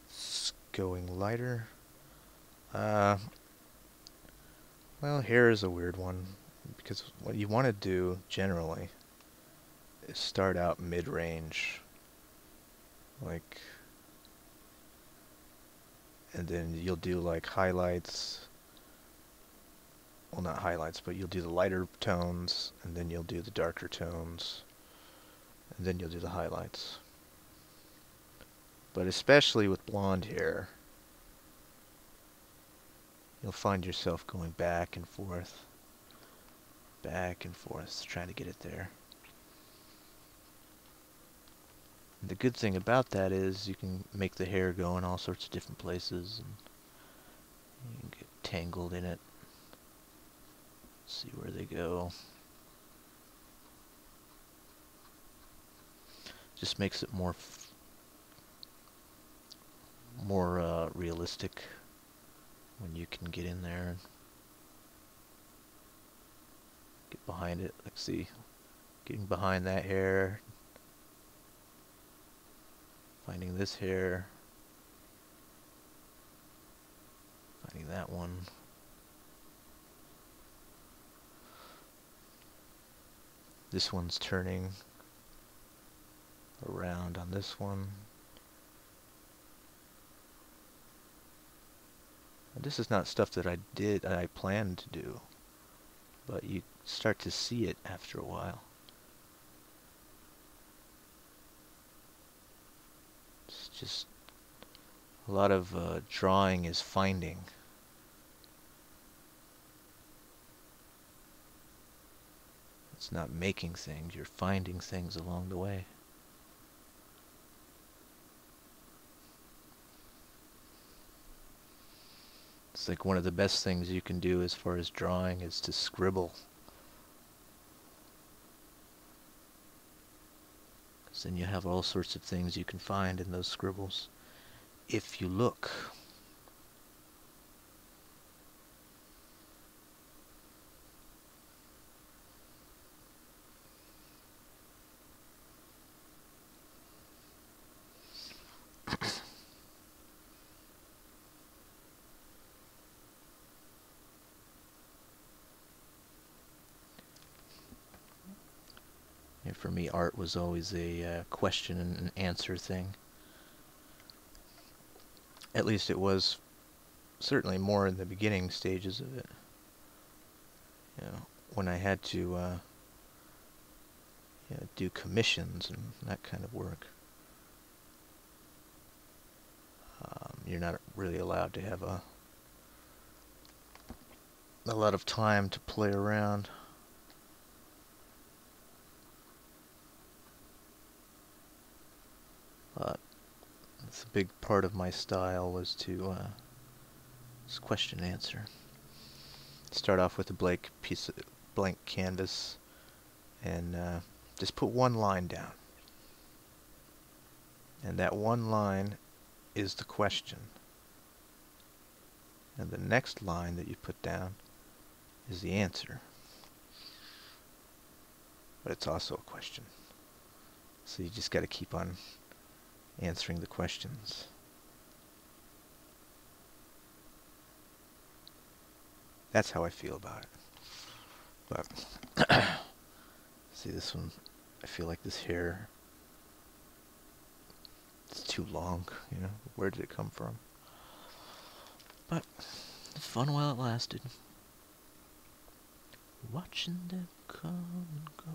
It's going lighter. Well, hair is a weird one, because what you want to do, generally, is start out mid-range. Like, and then you'll do like highlights. Well, not highlights, but you'll do the lighter tones, and then you'll do the darker tones, and then you'll do the highlights. But especially with blonde hair, you'll find yourself going back and forth, trying to get it there. And the good thing about that is you can make the hair go in all sorts of different places, and you can get tangled in it. See where they go. Just makes it more realistic when you can get in there and get behind it. Like, see, getting behind that hair, finding this hair, finding that one. This one's turning around on this one. And this is not stuff that I planned to do, but you start to see it after a while. It's just a lot of drawing is finding. It's not making things, you're finding things along the way. It's like one of the best things you can do as far as drawing is to scribble. Because then you have all sorts of things you can find in those scribbles, if you look. And for me, art was always a question and answer thing. At least it was certainly more in the beginning stages of it. You know, when I had to do commissions and that kind of work. You're not really allowed to have a lot of time to play around. But it's a big part of my style was to just question and answer. Start off with a blank canvas and just put one line down. And that one line is the question. And the next line that you put down is the answer. But it's also a question. So you just got to keep on answering the questions. That's how I feel about it. But see this one, I feel like this hair, it's too long, you know. Where did it come from? But it's fun while it lasted. Watching them come and go.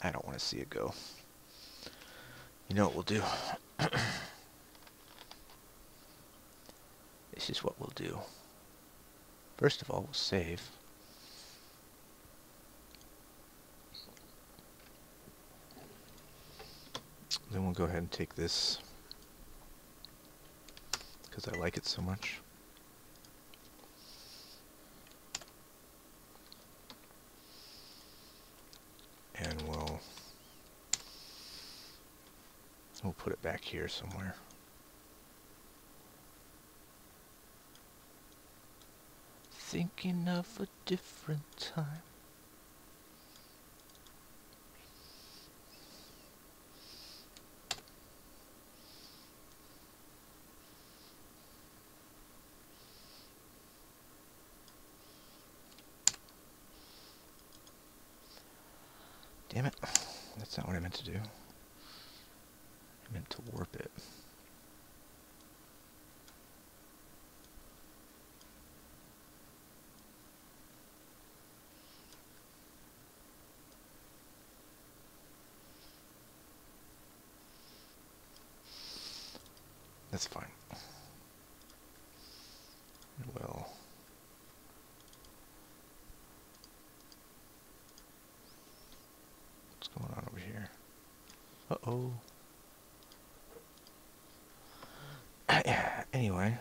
I don't want to see it go. You know what we'll do? This is what we'll do. First of all, we'll save. Then we'll go ahead and take this, because I like it so much. And we'll put it back here somewhere. Thinking of a different time. Damn it. That's not what I meant to do. I meant to warp it. That's fine. Well, what's going on over here? Uh-oh. Anyway,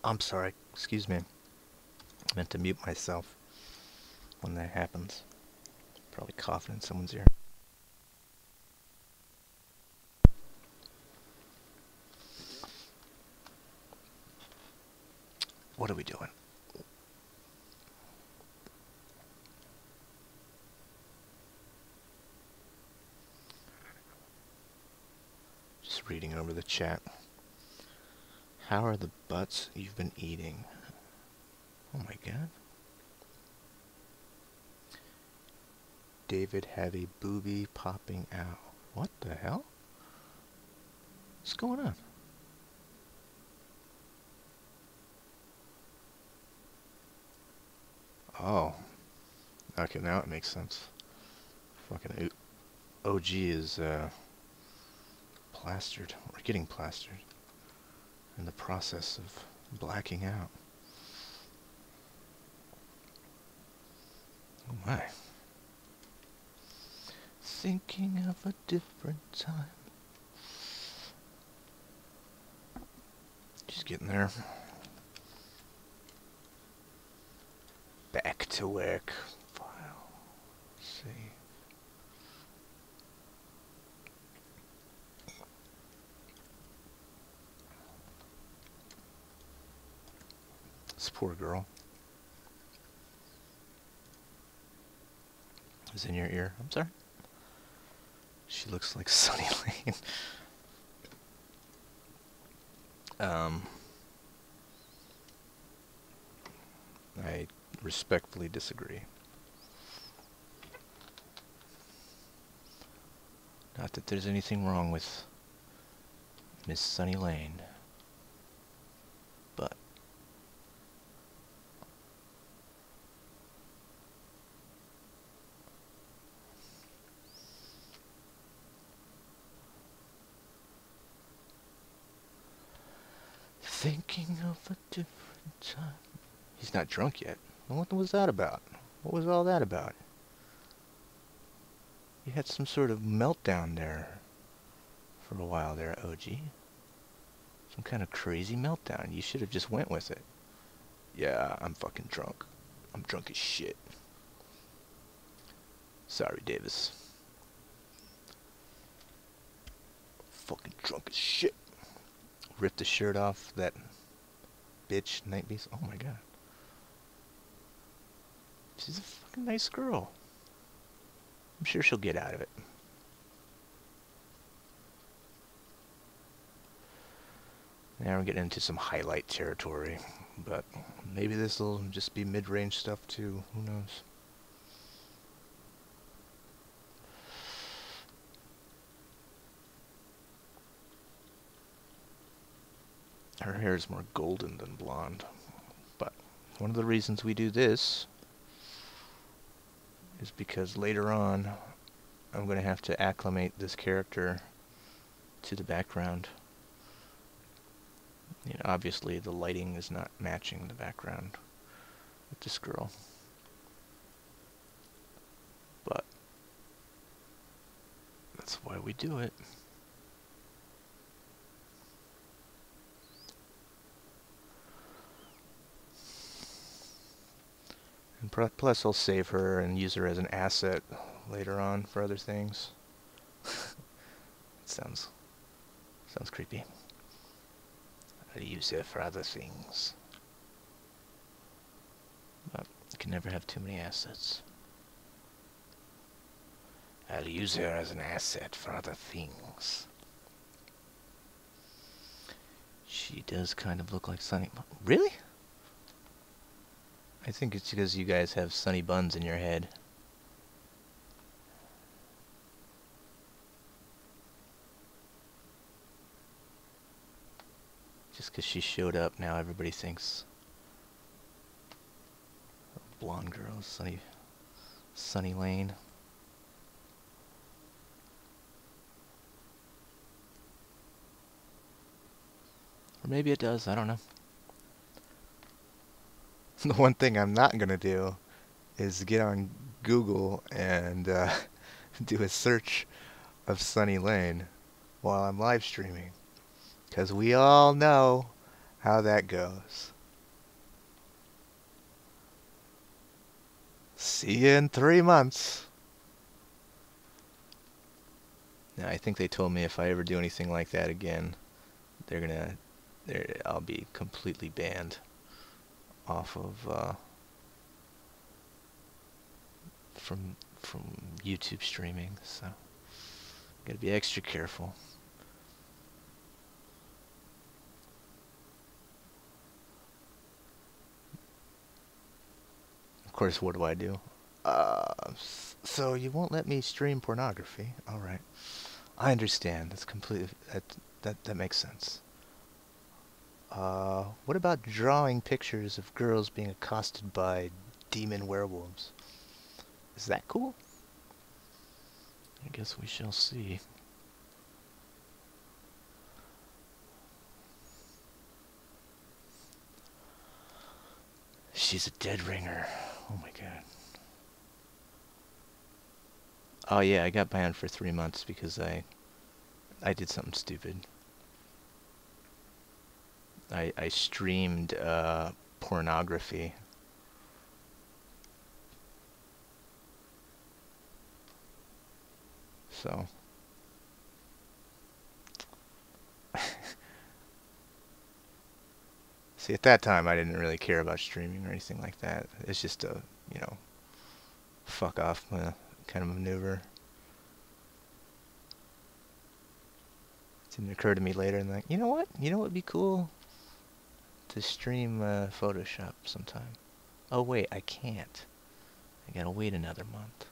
I'm sorry. Excuse me. I meant to mute myself when that happens. Probably coughing in someone's ear. What are we doing? Just reading over the chat. How are the butts you've been eating? Oh my god. David have a boobie popping out. What the hell? What's going on? Oh. Okay, now it makes sense. Fucking OG is plastered, or getting plastered, in the process of blacking out. Oh my. Thinking of a different time. Just getting there. Back to work. File. Save. This poor girl. Is in your ear. I'm sorry. She looks like Sunny Lane. I respectfully disagree. Not that there's anything wrong with Miss Sunny Lane, but thinking of a different time. He's not drunk yet. What was that about? What was all that about? You had some sort of meltdown there for a while there, OG. Some kind of crazy meltdown. You should have just went with it. Yeah, I'm fucking drunk. I'm drunk as shit. Sorry, Davis. Fucking drunk as shit. Ripped the shirt off that bitch, Night Beast. Oh my god. She's a fucking nice girl. I'm sure she'll get out of it. Now we're getting into some highlight territory, but maybe this will just be mid-range stuff too. Who knows? Her hair is more golden than blonde, but one of the reasons we do this is because later on I'm going to have to acclimate this character to the background. You know, obviously the lighting is not matching the background with this girl, but that's why we do it. And plus I'll save her and use her as an asset later on for other things. Sounds creepy. I'll use her for other things. But you can never have too many assets. I'll use her as an asset for other things. She does kind of look like Sunny. Really? I think it's because you guys have sunny buns in your head. Just because she showed up, now everybody thinks blonde girl, Sunny Lane. maybe it does. I don't know. The one thing I'm not gonna do is get on Google and do a search of Sunny Lane while I'm live streaming, because we all know how that goes. See you in 3 months. Now, I think they told me if I ever do anything like that again, I'll be completely banned off of from YouTube streaming. So, gotta be extra careful. Of course, what do? So you won't let me stream pornography? All right, I understand. That's completely that makes sense. What about drawing pictures of girls being accosted by demon werewolves? Is that cool? I guess we shall see. She's a dead ringer. Oh my god. Oh yeah, I got banned for 3 months because I did something stupid. I streamed pornography. So see, at that time I didn't really care about streaming or anything like that. It's just a, fuck off kind of maneuver. It didn't occur to me later and like, you know what? You know what would be cool? To stream Photoshop sometime. Oh wait, I can't. I gotta wait another month.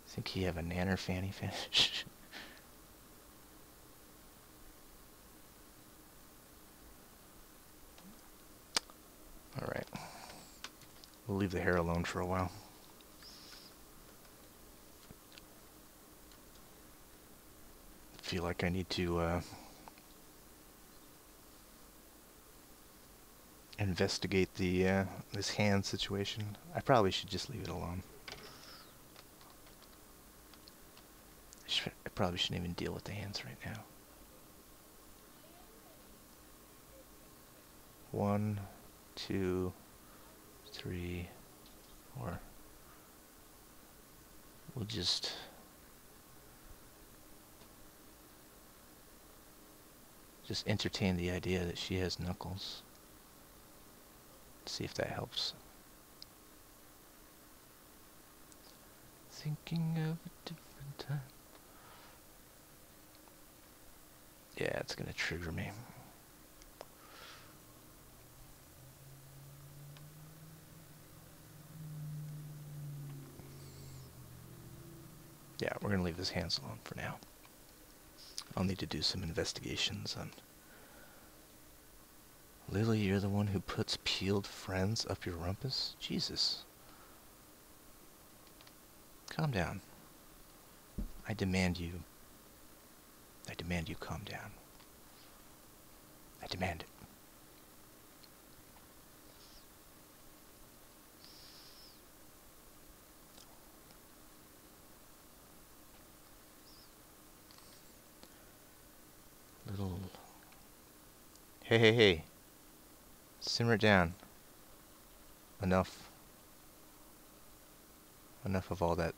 Think you have a nanner fanny fetish? Alright. We'll leave the hair alone for a while. Feel like I need to investigate the this hand situation. I probably should just leave it alone. I probably shouldn't even deal with the hands right now. 1, 2, 3, 4. We'll just entertain the idea that she has knuckles. See if that helps. Thinking of a different time. Yeah, it's gonna trigger me. Yeah, we're gonna leave this hands alone for now. I'll need to do some investigations on... Lily, you're the one who puts peeled friends up your rumpus? Jesus. Calm down. I demand you calm down. I demand it. Little... Hey. Simmer it down. Enough of all that.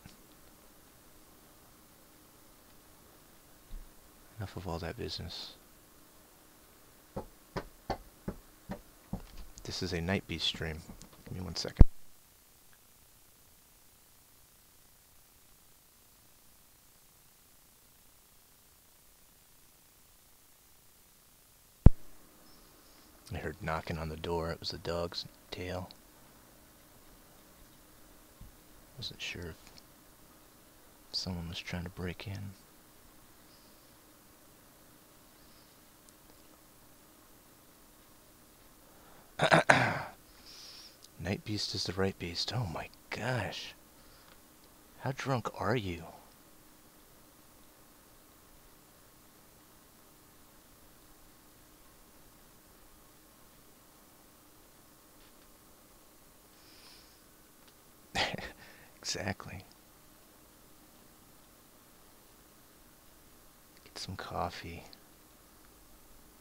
Enough of all that business. This is a Night Beast stream. Give me 1 second. I heard knocking on the door. It was the dog's tail. Wasn't sure if someone was trying to break in. right beast is the right beast. Oh my gosh. How drunk are you? Exactly. Get some coffee.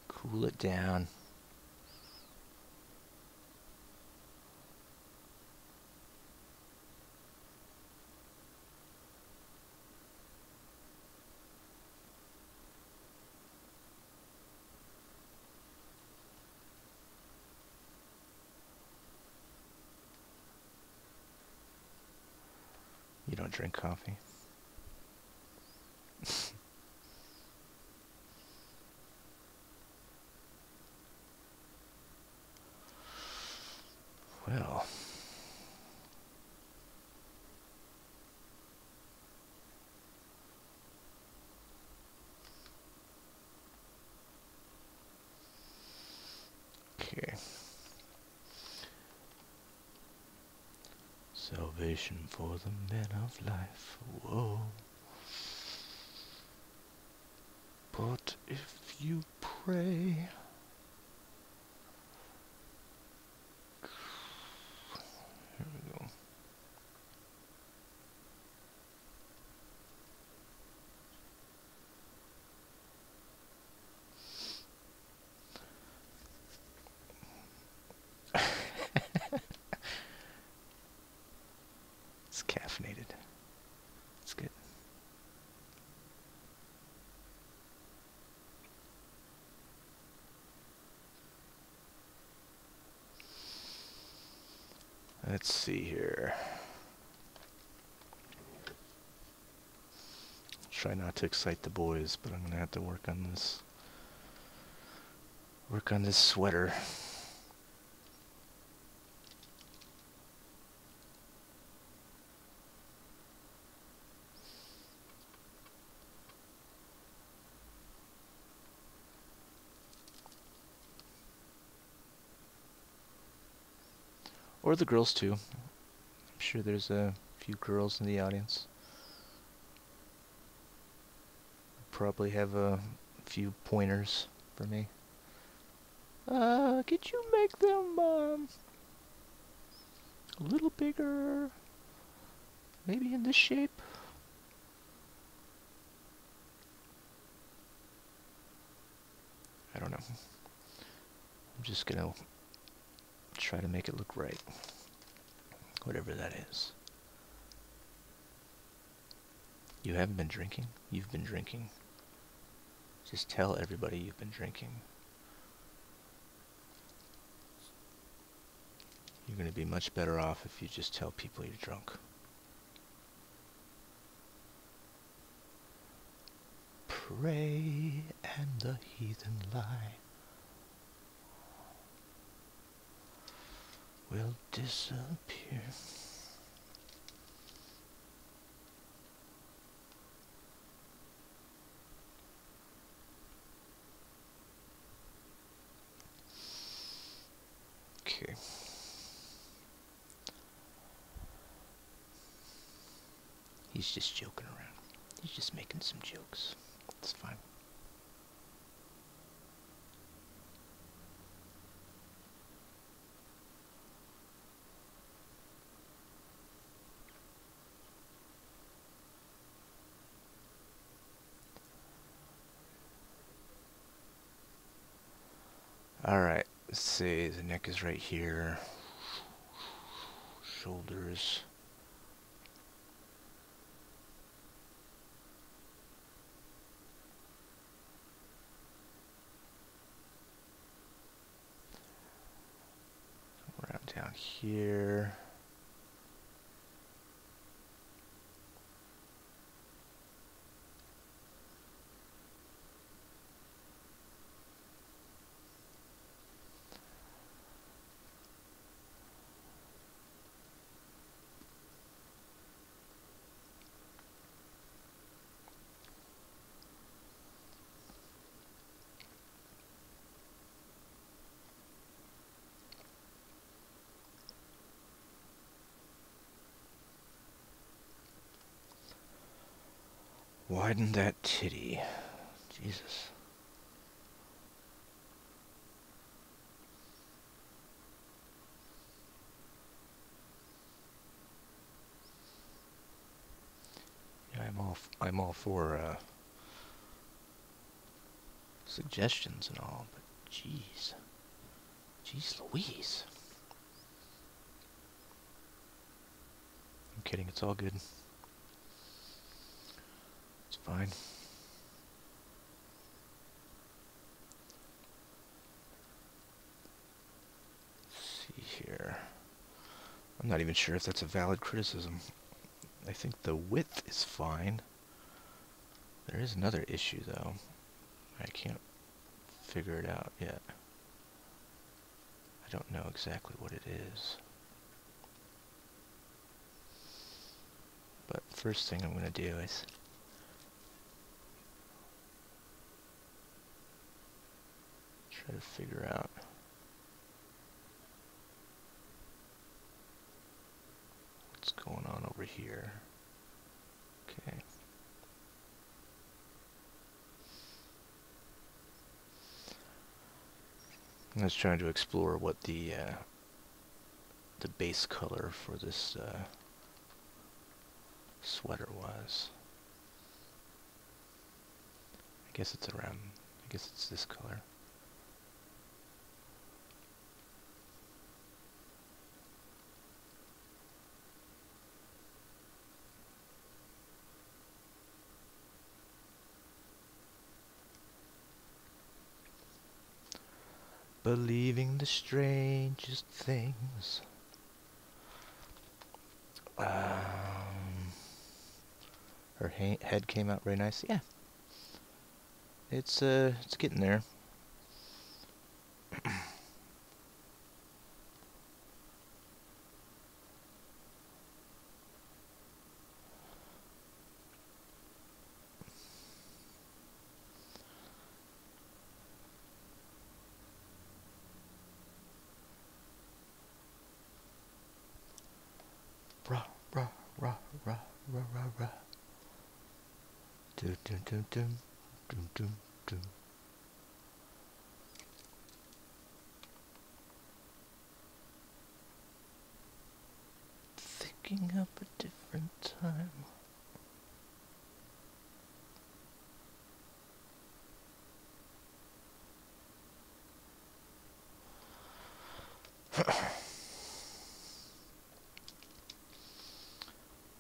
Cool it down. You don't drink coffee? Well, okay. Salvation for the men of life. Whoa. But if you pray. Here we go. It's caffeinated. It's good. Let's see here. Try not to excite the boys, but I'm gonna have to work on this. Work on this sweater. Or the girls too. I'm sure there's a few girls in the audience. Probably have a few pointers for me. Could you make them a little bigger? Maybe in this shape? I don't know. I'm just gonna try to make it look right. Whatever that is. You haven't been drinking? You've been drinking. Just tell everybody you've been drinking. You're going to be much better off if you just tell people you're drunk. Pray and the heathen lie will disappear. Okay. He's just joking around. He's just making some jokes. It's fine. Alright, let's see. The neck is right here. Shoulders. Around down here. Widen that titty. Jesus. Yeah, I'm all for suggestions and all, but jeez. Jeez Louise. I'm kidding, it's all good. It's fine. Let's see here. I'm not even sure if that's a valid criticism. I think the width is fine. There is another issue though. I can't figure it out yet. I don't know exactly what it is. But first thing I'm going to do is try to figure out what's going on over here. Okay. I was trying to explore what the base color for this sweater was. I guess it's this color. Believing the strangest things. Her head came out very nice. Yeah, it's getting there. Rah rah rah rah rah rah rah. Dum dum dum dum dum dum dum. Thinking up a different time.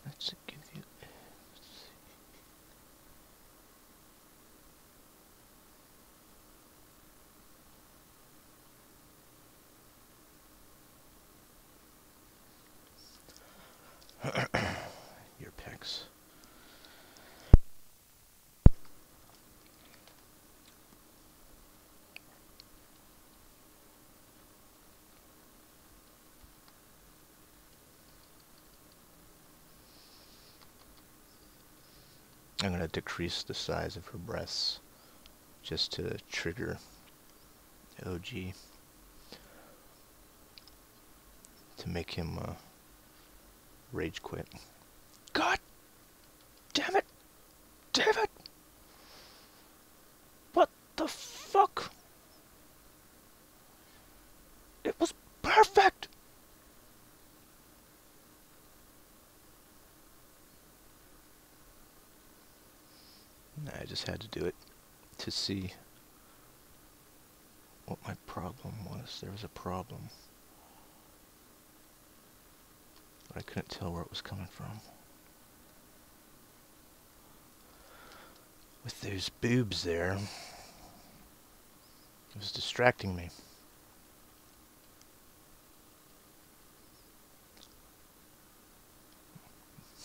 Let's give you. Let's see. Your pecs. I'm going to decrease the size of her breasts just to trigger OG, to make him rage quit. God damn it! Damn it! What the fuck? It was perfect! I just had to do it to see what my problem was. There was a problem, but I couldn't tell where it was coming from. With those boobs there, it was distracting me.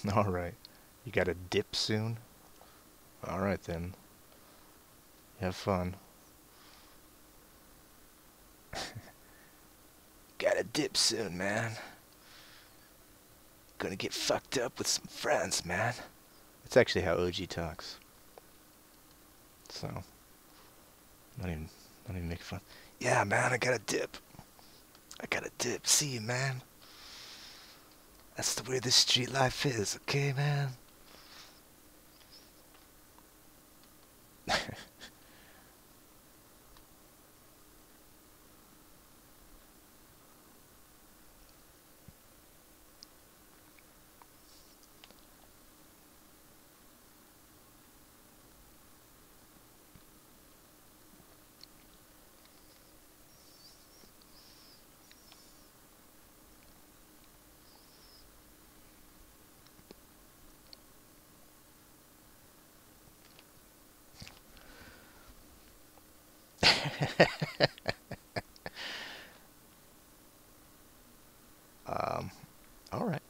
Alright, you got a dip soon? Alright then. Have fun. Got a dip soon, man. Gonna get fucked up with some friends, man. That's actually how OG talks. So, not even making fun. Yeah, man, I got a dip. I got a dip. See you, man. That's the way this street life is, okay, man? All right.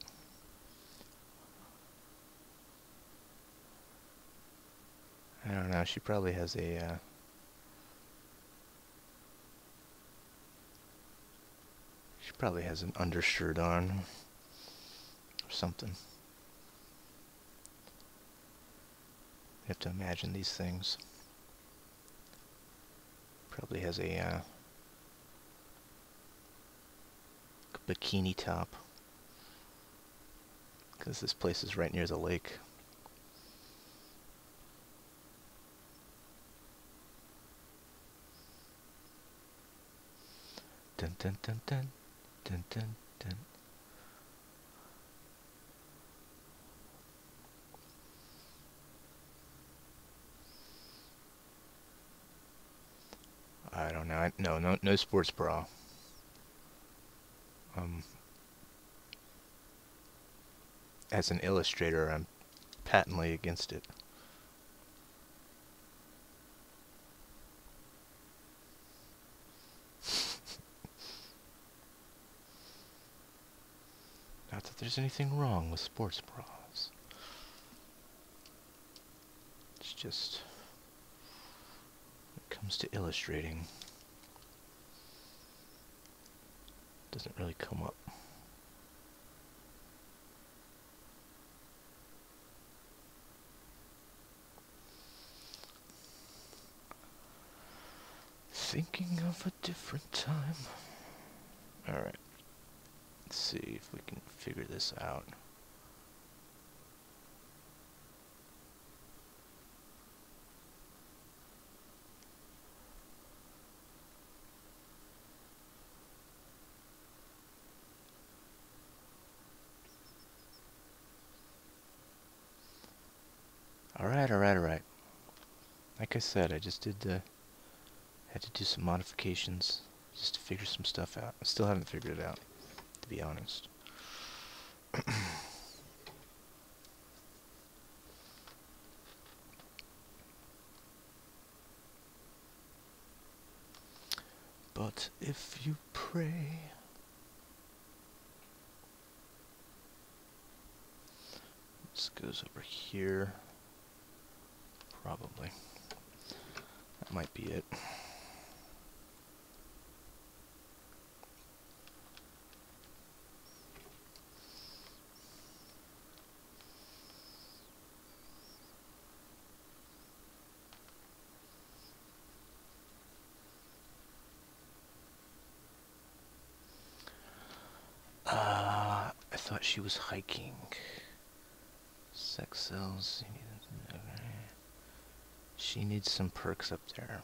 I don't know. She probably has a. She probably has an undershirt on or something. You have to imagine these things. Probably has a bikini top. Because this place is right near the lake. Dun dun dun dun dun dun dun. I don't know. No sports bra. As an illustrator, I'm patently against it. Not that there's anything wrong with sports bras. It's just when it comes to illustrating, it doesn't really come up. Thinking of a different time. Alright. Let's see if we can figure this out. Alright. Like I said, I just had to do some modifications just to figure some stuff out. I still haven't figured it out, to be honest. But if you pray, this goes over here. Probably. That might be it. I thought she was hiking. Sex cells. She needs some perks up there.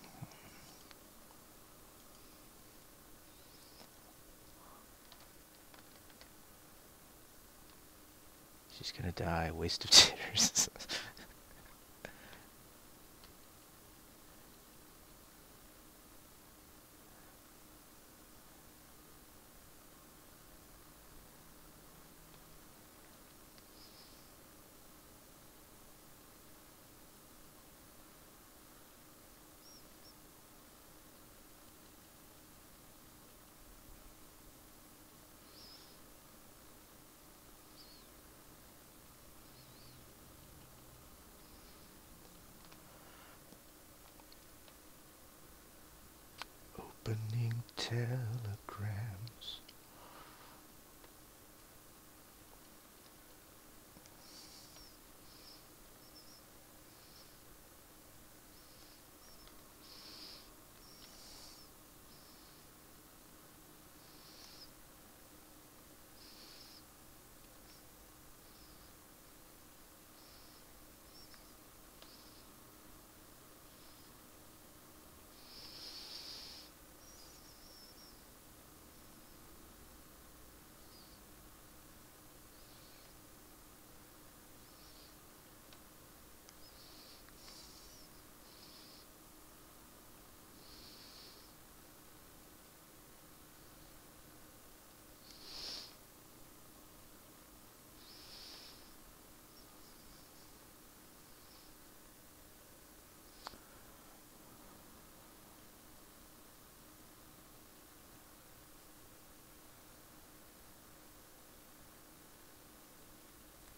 She's gonna die. Waste of tears. Opening telegrams.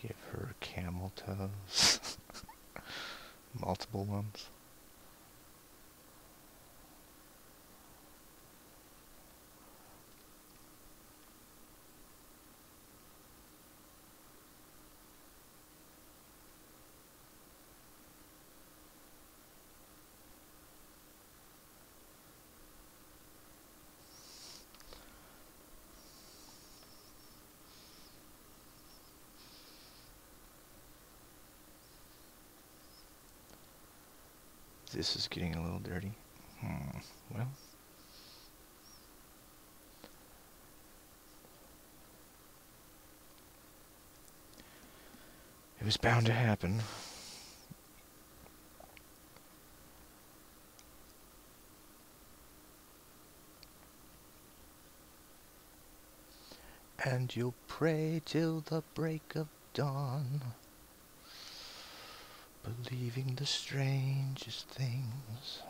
Give her camel toes. Multiple ones. This is getting a little dirty. Well. It was bound to happen. And you'll pray till the break of dawn, believing the strangest things.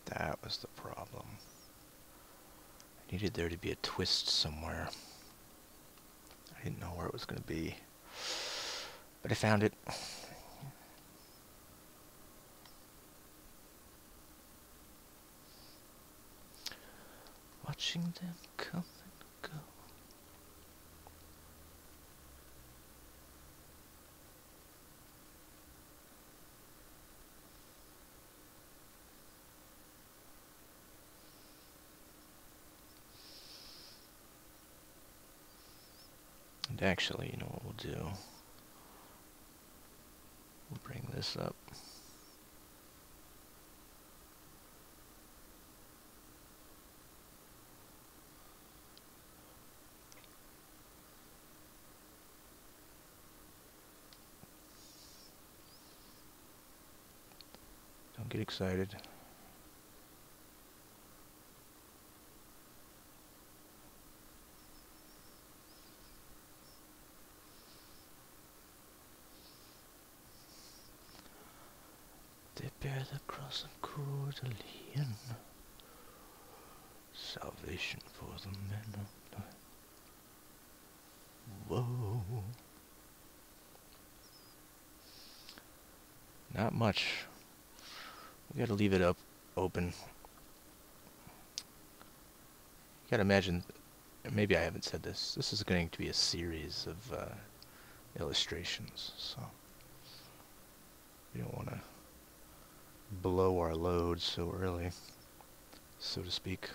That was the problem. I needed there to be a twist somewhere. I didn't know where it was going to be, but I found it. Watching them come and go. And actually, you know what we'll do? We'll bring this up. Don't get excited. They bear the cross of Coeur d'Alene, salvation for the men of the... Whoa. Not much. We gotta leave it up open. You gotta imagine, maybe I haven't said this, this is going to be a series of illustrations, so we don't want to blow our load so early, so to speak.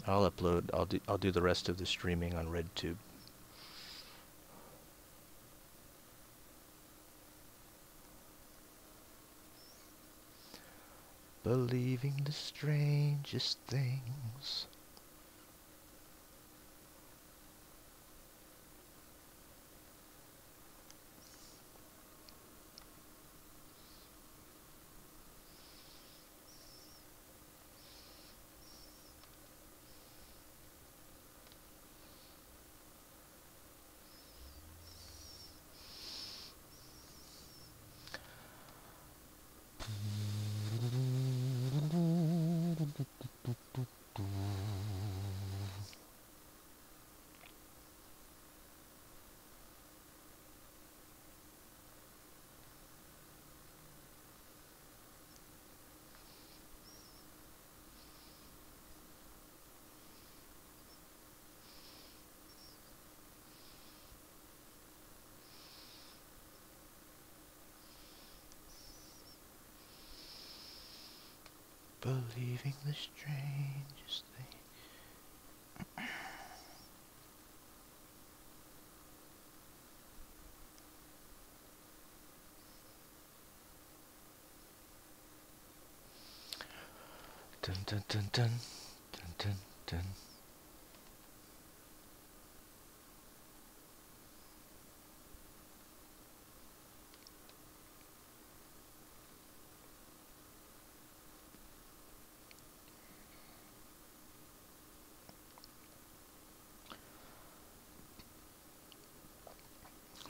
I'll upload, I'll do the rest of the streaming on RedTube. Believing the strangest things. Believing the strangest thing. Dun dun dun dun dun dun dun.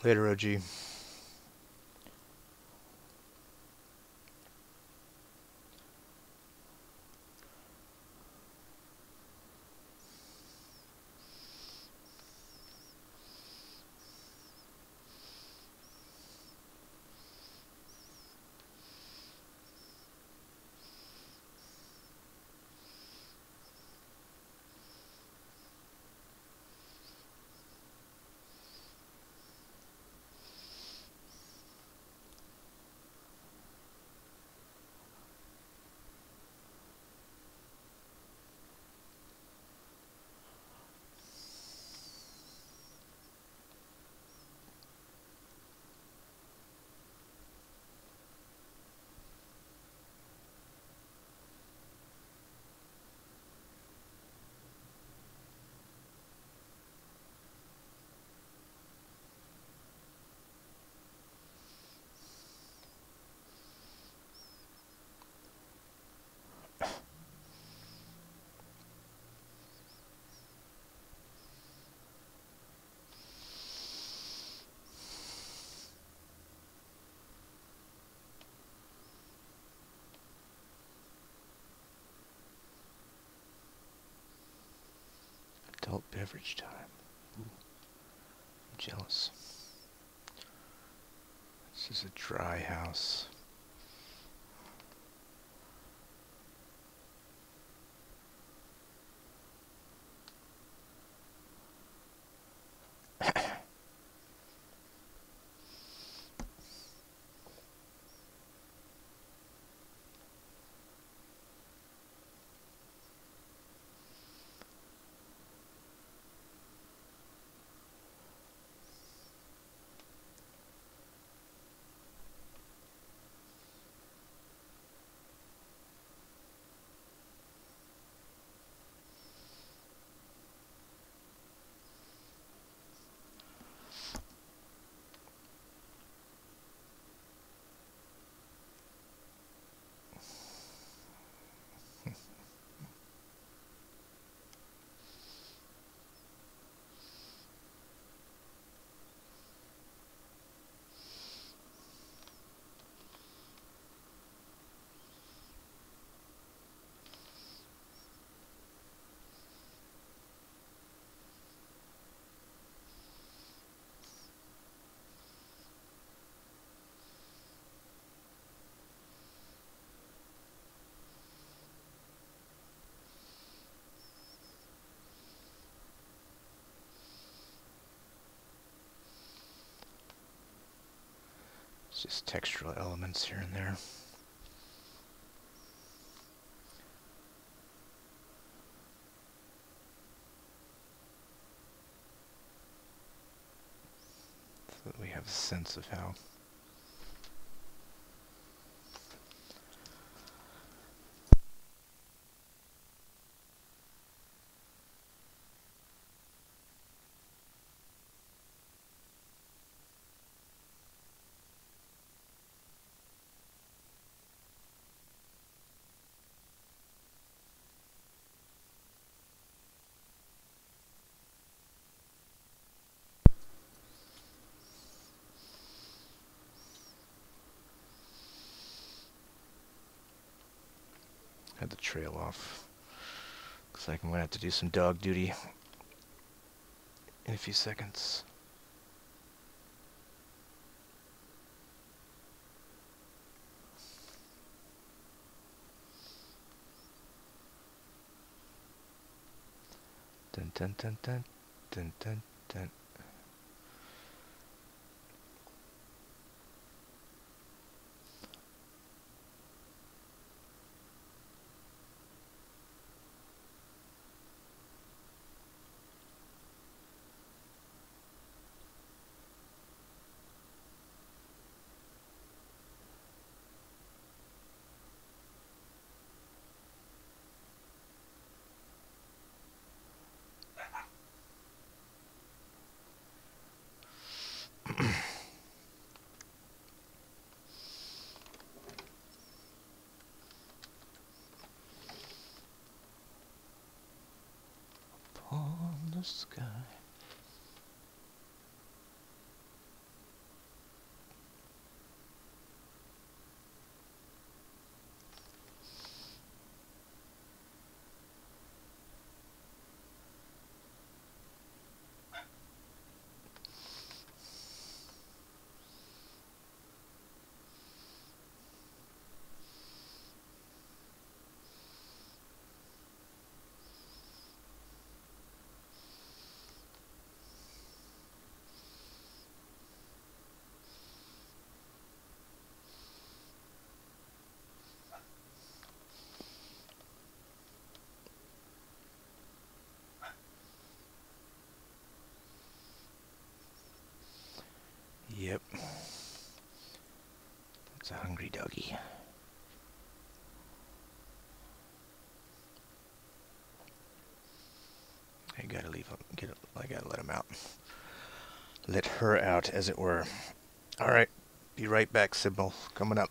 Later, OG. Adult beverage time. Ooh, I'm jealous. This is a dry house. It's just textural elements here and there. So that we have a sense of how had the trail off. Looks like I'm gonna have to do some dog duty in a few seconds. Dun dun dun dun dun dun dun. Upon the sky. Yep. It's a hungry doggy. I gotta leave him. I gotta let him out. Let her out, as it were. Alright. Be right back, Sybil. Coming up.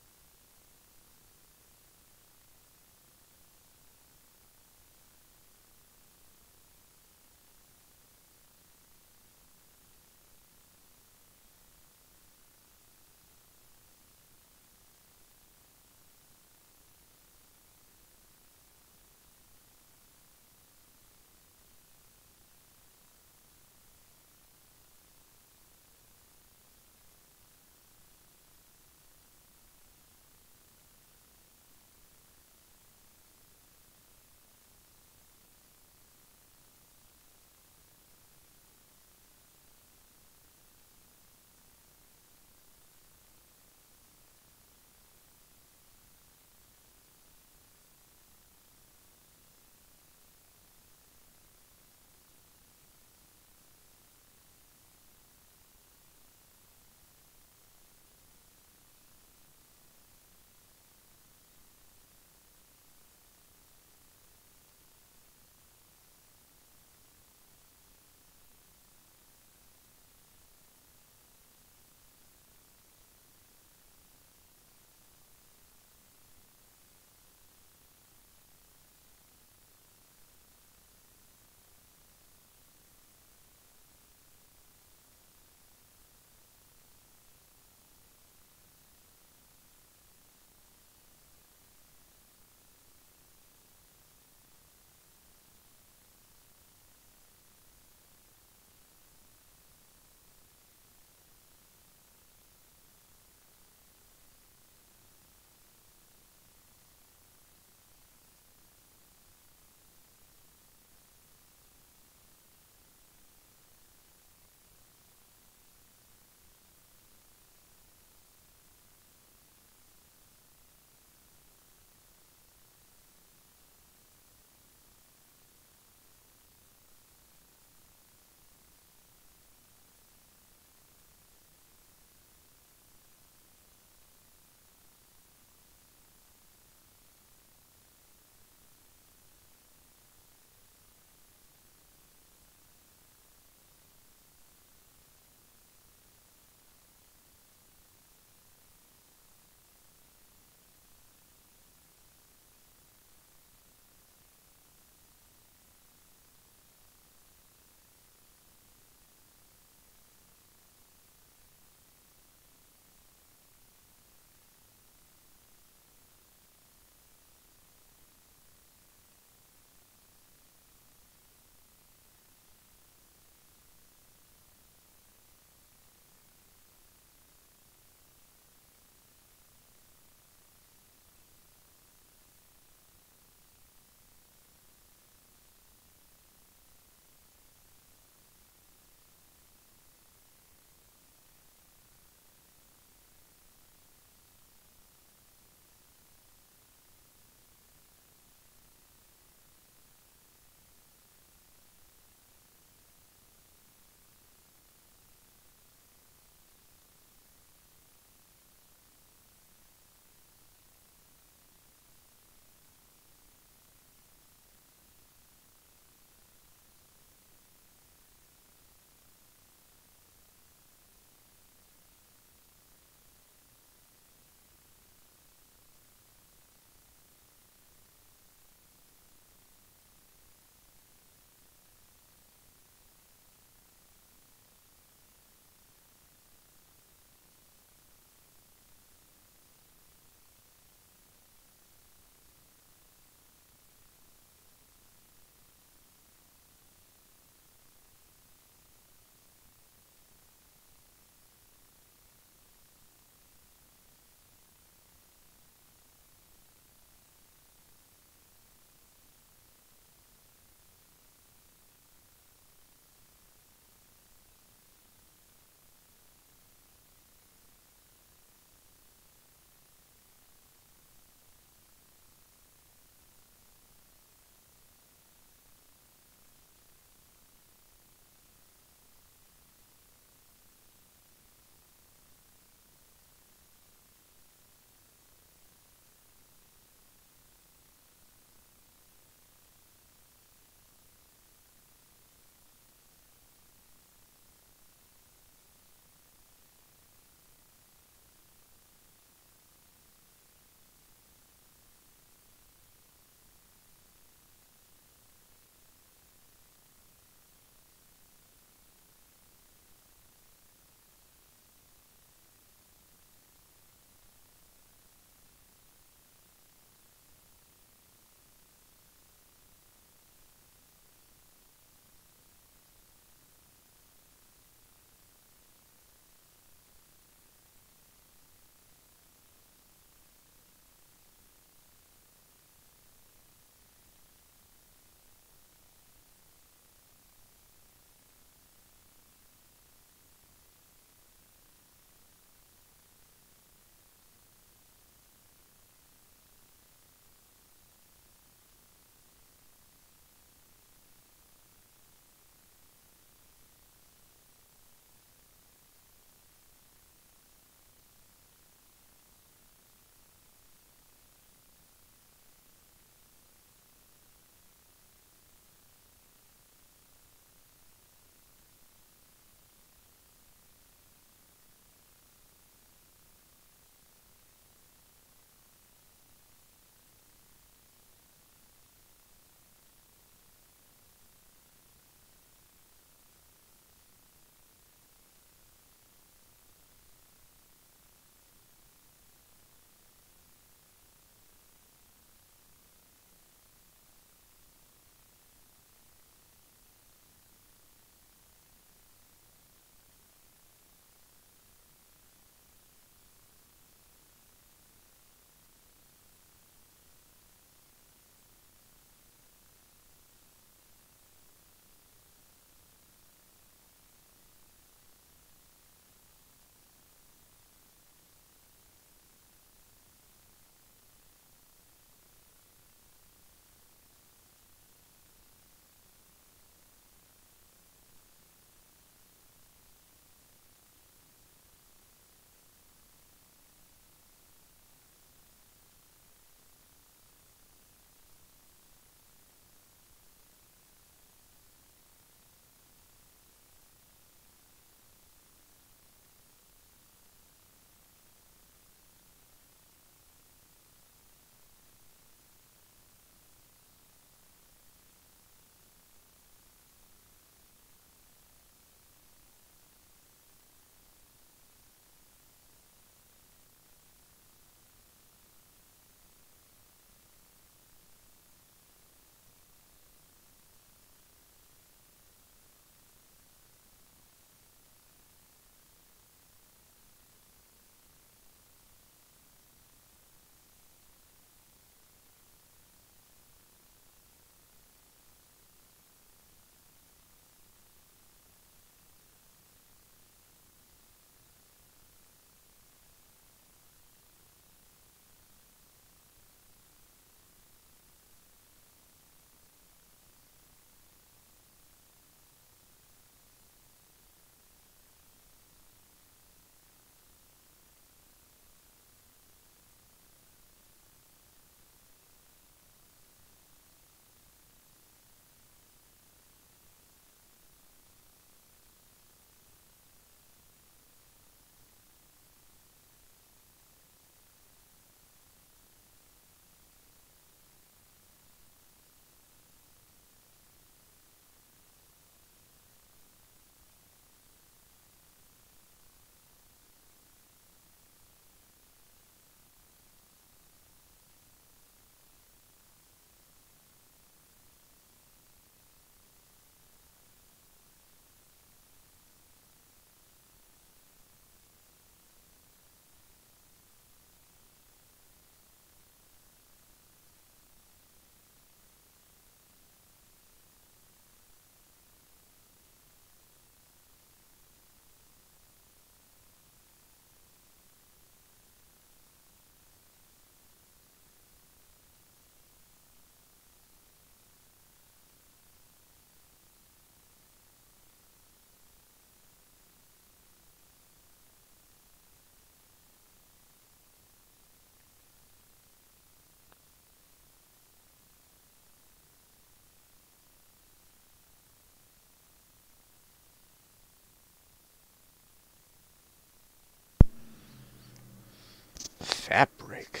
Fat break.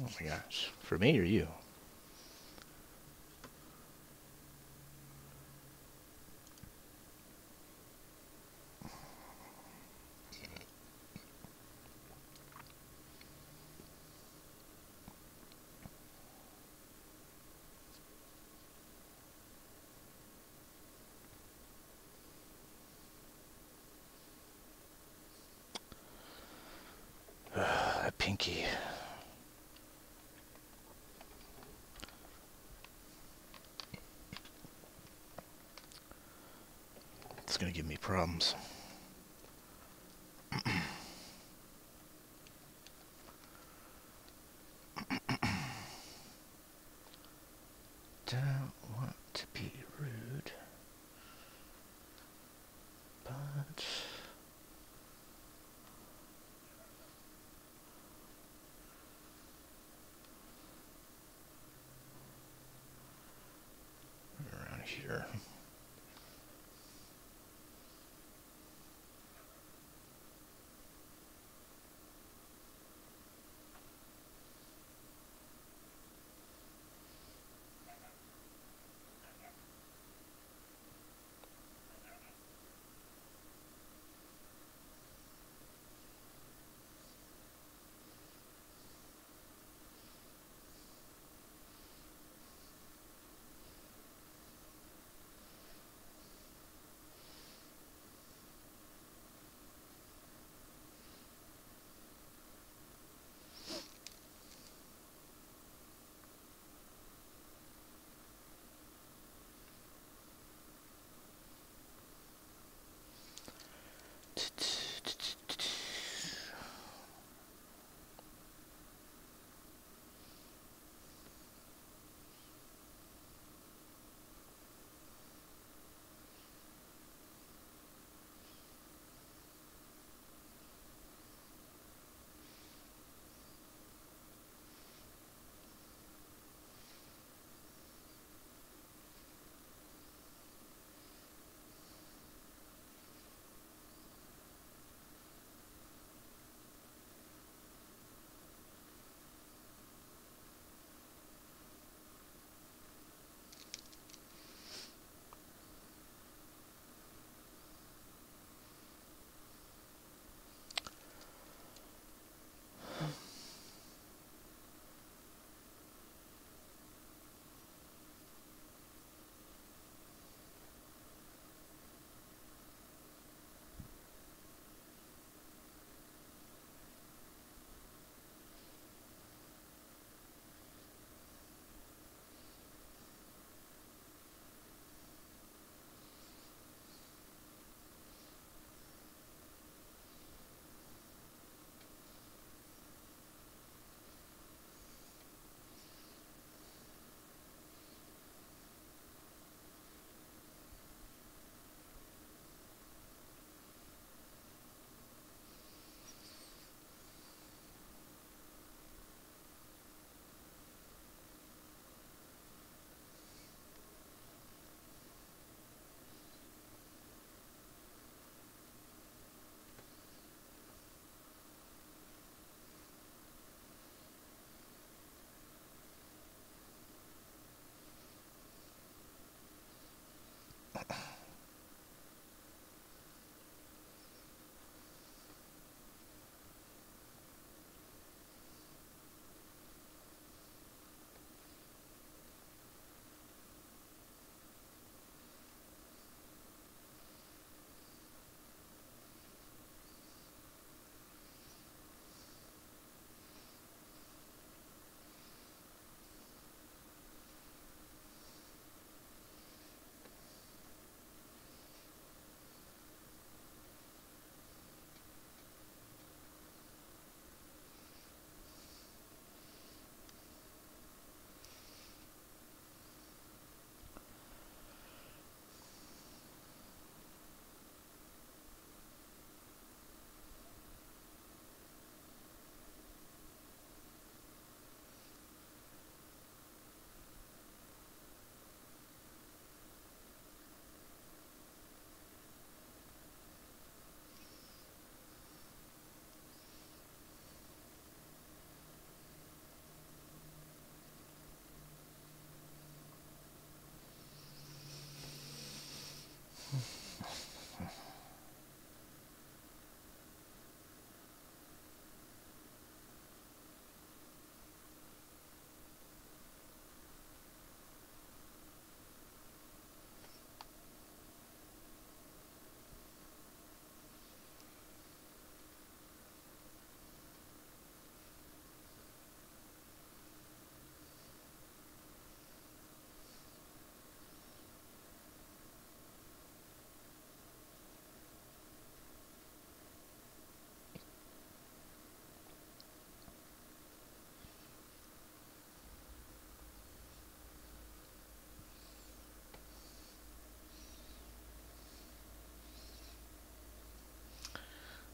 Oh my gosh. For me or you? That pinky. It's gonna give me problems. Don't want to be rude, but around here.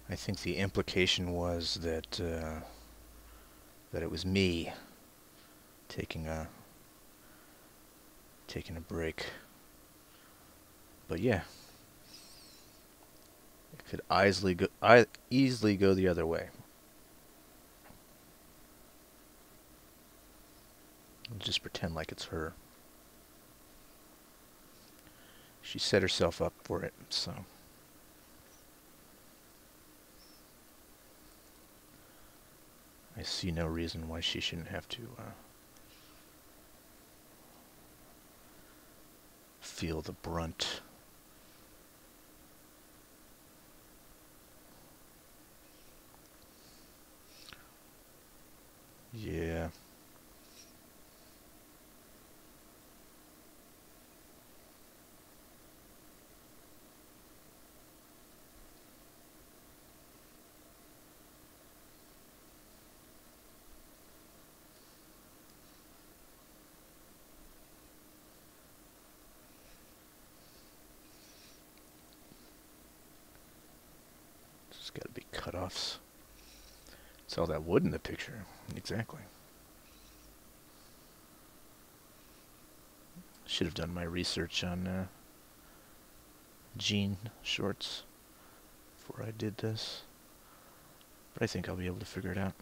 I think the implication was that that it was me taking a break. But yeah, it could easily go the other way. Just pretend like it's her. She set herself up for it, so. I see no reason why she shouldn't have to feel the brunt. Yeah. There's got to be cutoffs. It's all that wood in the picture. Exactly. Should have done my research on jean shorts before I did this. But I think I'll be able to figure it out.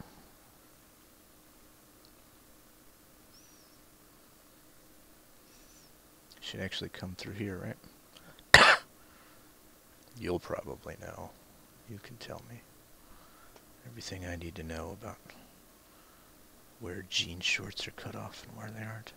Should actually come through here, right? You'll probably know. You can tell me everything I need to know about where jean shorts are cut off and where they aren't.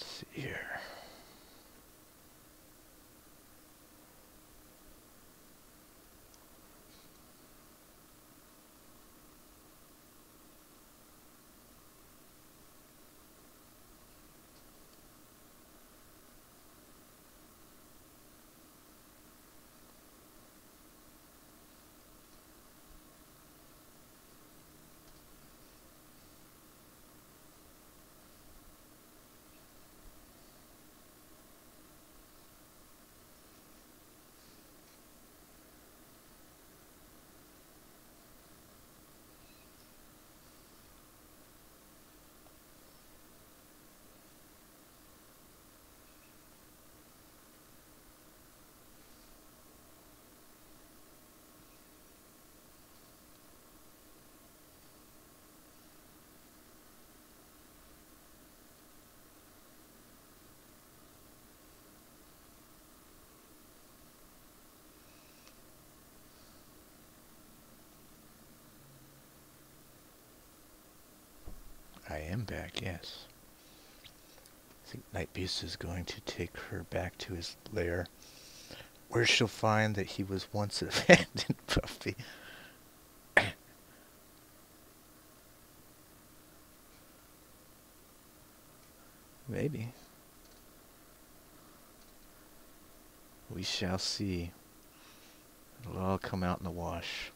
Let's see here. I am back, yes. I think Nightbeast is going to take her back to his lair, where she'll find that he was once an abandoned puppy. Maybe. We shall see. It'll all come out in the wash.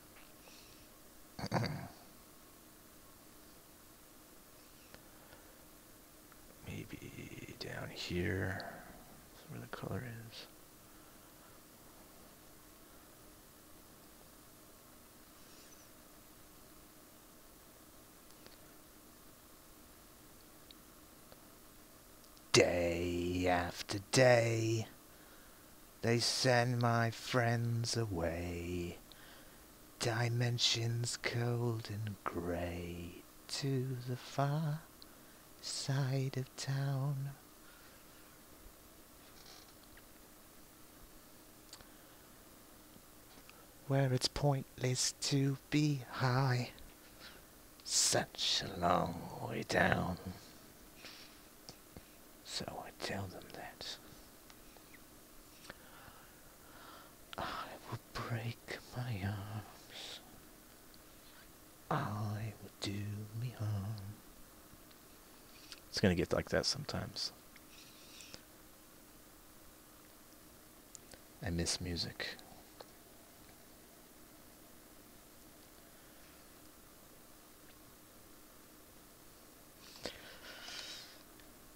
Maybe down here. That's where the color is. Day after day, they send my friends away. Dimensions cold and grey to the far side of town. Where it's pointless to be high. Such a long way down. So I tell them that I will break my arms. I will do me harm. It's gonna get like that sometimes. I miss music.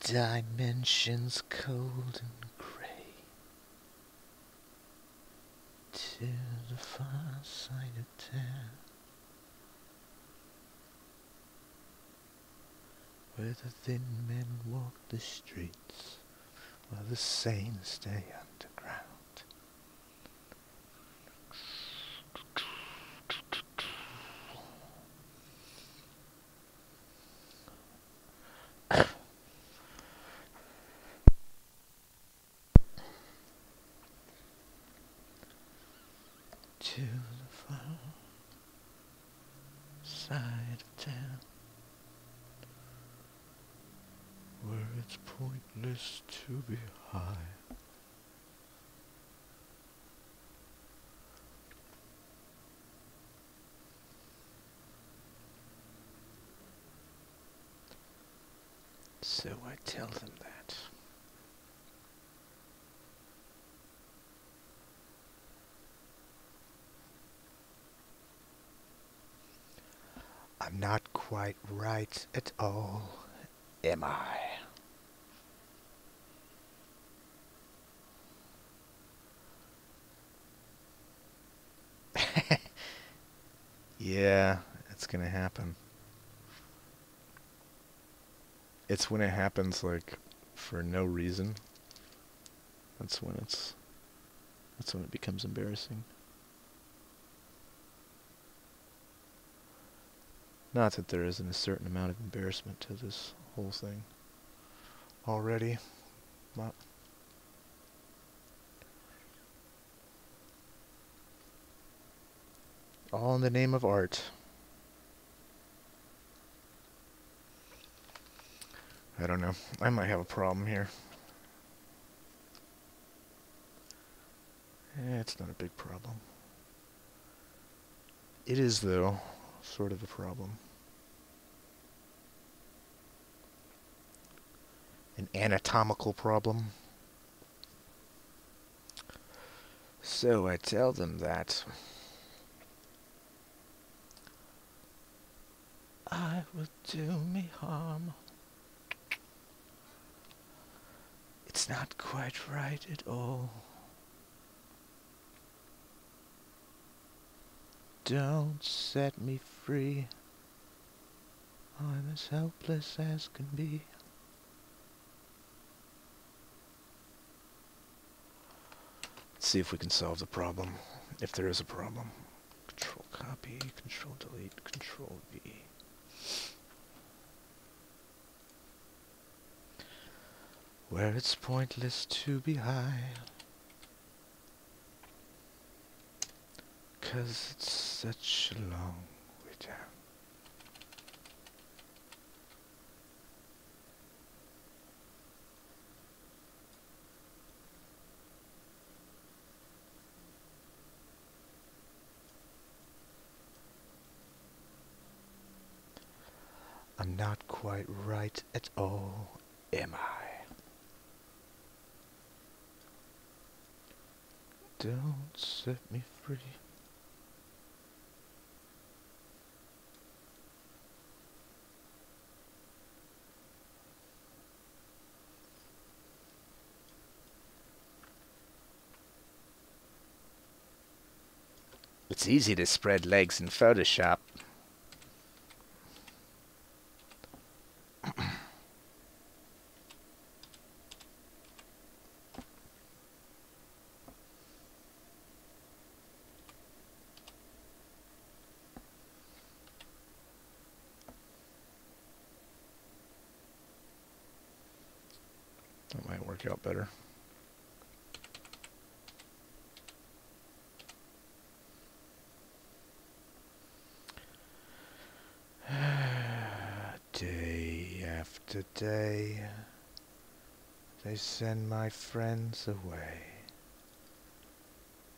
Dimensions cold and grey to the far side of town, where the thin men walk the streets while the sane stay underground. To the far side of town, where it's pointless to be high. So I tell them that. I'm not quite right at all, am I? Yeah, it's gonna happen. It's when it happens, like, for no reason. That's when it becomes embarrassing. Not that there isn't a certain amount of embarrassment to this whole thing already, but all in the name of art. I don't know. I might have a problem here. It's not a big problem. It is, though, sort of a problem. An anatomical problem. So I tell them that I will do me harm. It's not quite right at all. Don't set me free. I'm as helpless as can be. Let's see if we can solve the problem, if there is a problem. Control copy, control delete, control V. Where it's pointless to be high, 'cause it's such a long way down. I'm not quite right at all, am I? Don't set me free. It's easy to spread legs in Photoshop. That might work out better. Day after day, they send my friends away.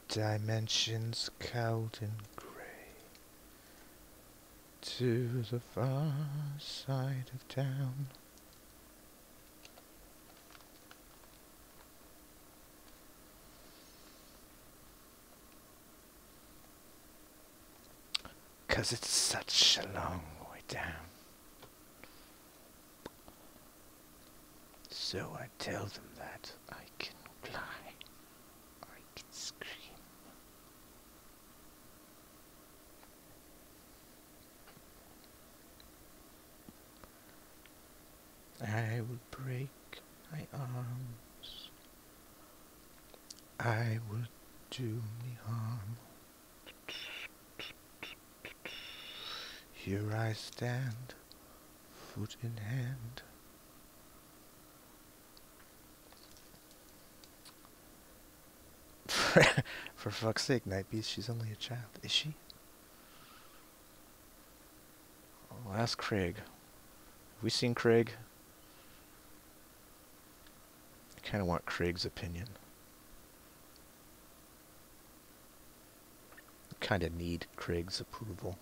Dimensions cold and grey, to the far side of town. 'Cause it's such a long way down. So I tell them that I can fly, I can scream. I will break my arms, I will do me harm. Here I stand, foot in hand. For fuck's sake, Nightbeast, she's only a child. Is she? I'll ask Craig. Have we seen Craig? I kind of want Craig's opinion. I kind of need Craig's approval.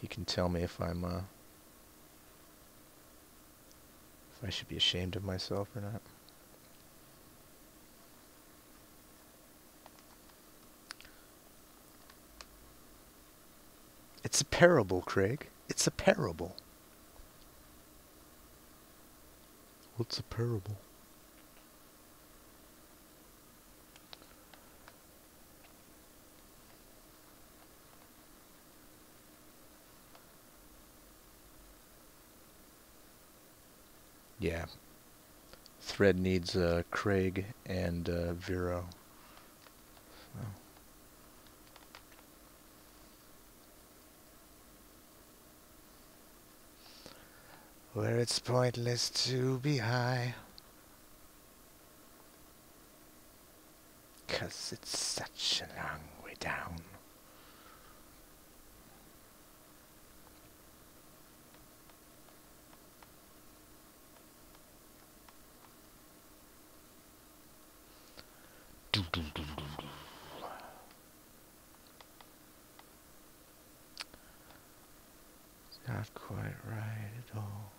He can tell me if I'm, if I should be ashamed of myself or not. It's a parable, Craig. It's a parable. What's a parable? Yeah. Thread needs Craig and Vero. So. Where it's pointless to be high, 'cause it's such a long way down. It's not quite right at all.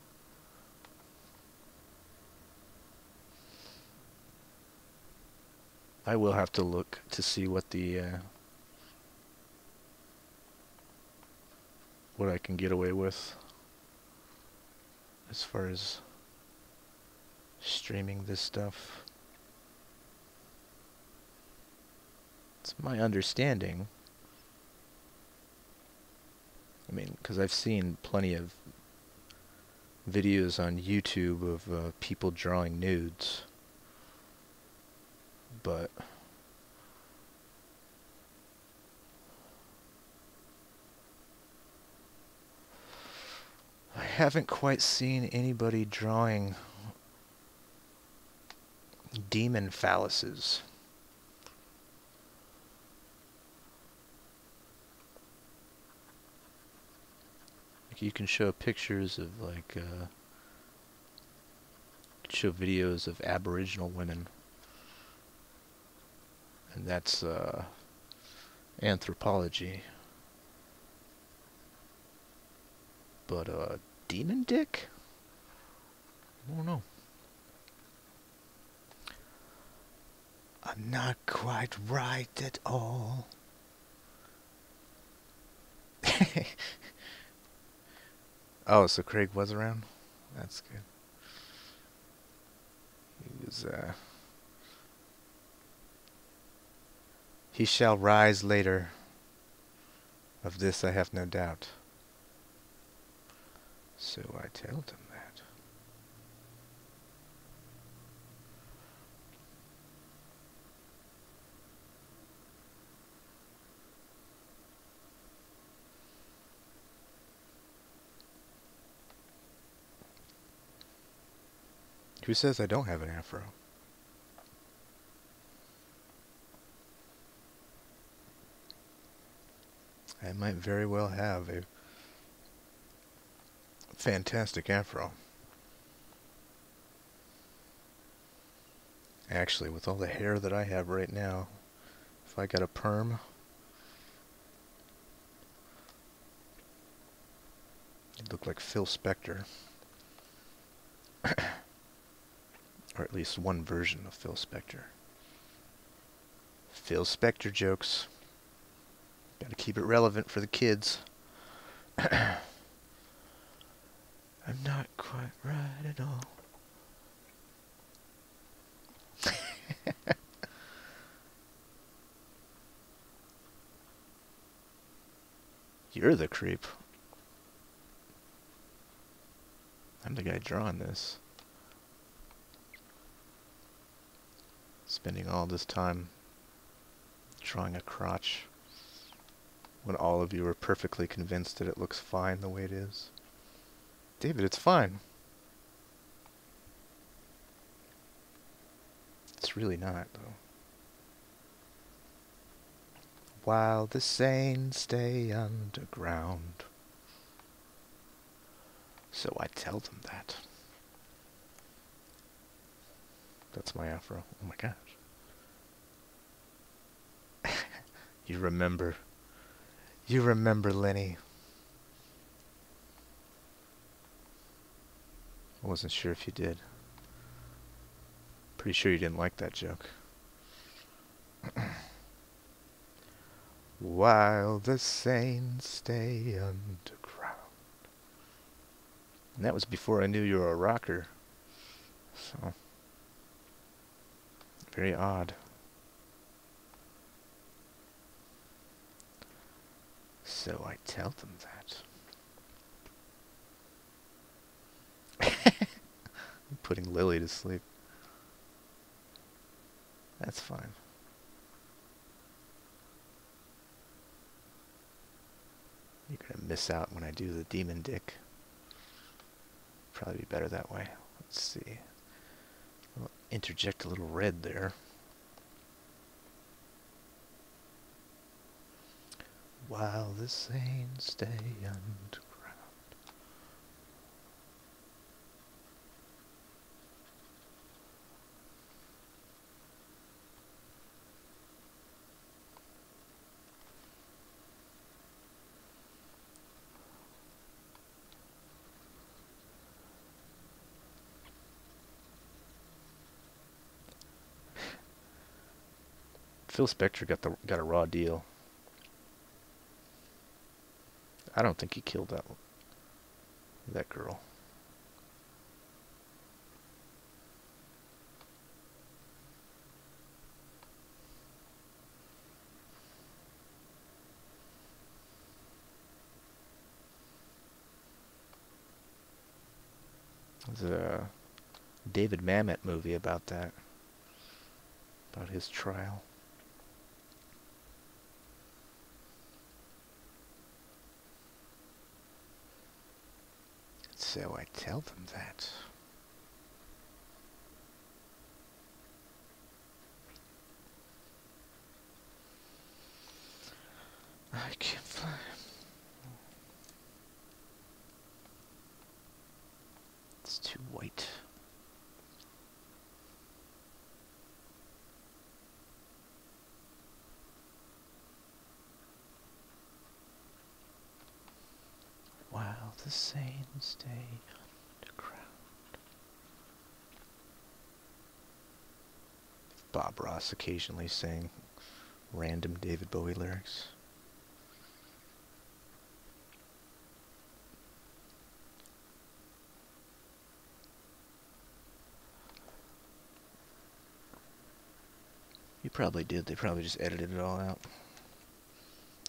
I will have to look to see what the what I can get away with as far as streaming this stuff. It's my understanding. I mean, because I've seen plenty of videos on YouTube of people drawing nudes, but I haven't quite seen anybody drawing demon phalluses. Like you can show pictures of like show videos of Aboriginal women, and that's anthropology. But demon dick? I don't know. I'm not quite right at all. Oh, so Craig was around? That's good. He was, he shall rise later. Of this I have no doubt. So I told him that. Who says I don't have an afro? I might very well have a fantastic afro. Actually, with all the hair that I have right now, if I got a perm, it'd look like Phil Spector. Or at least one version of Phil Spector. Phil Spector jokes. Gotta keep it relevant for the kids. I'm not quite right at all. You're the creep. I'm the guy drawing this. Spending all this time drawing a crotch when all of you are perfectly convinced that it looks fine the way it is. David, it's fine. It's really not, though. While the saints stay underground. So I tell them that. That's my afro. Oh my gosh. You remember. You remember, Lenny. I wasn't sure if you did. Pretty sure you didn't like that joke. While the saints stay underground. And that was before I knew you were a rocker. So, very odd. So I tell them that. I'm putting Lily to sleep. That's fine. You're gonna miss out when I do the demon dick. Probably be better that way. Let's see. I'll interject a little red there. While the saints stay underground. Phil Spector got a raw deal. I don't think he killed that girl. There's a David Mamet movie about that. About his trial. So I tell them that. I can't fly. It's too white. While the saints stay underground. Bob Ross occasionally sang random David Bowie lyrics. He probably did. They probably just edited it all out.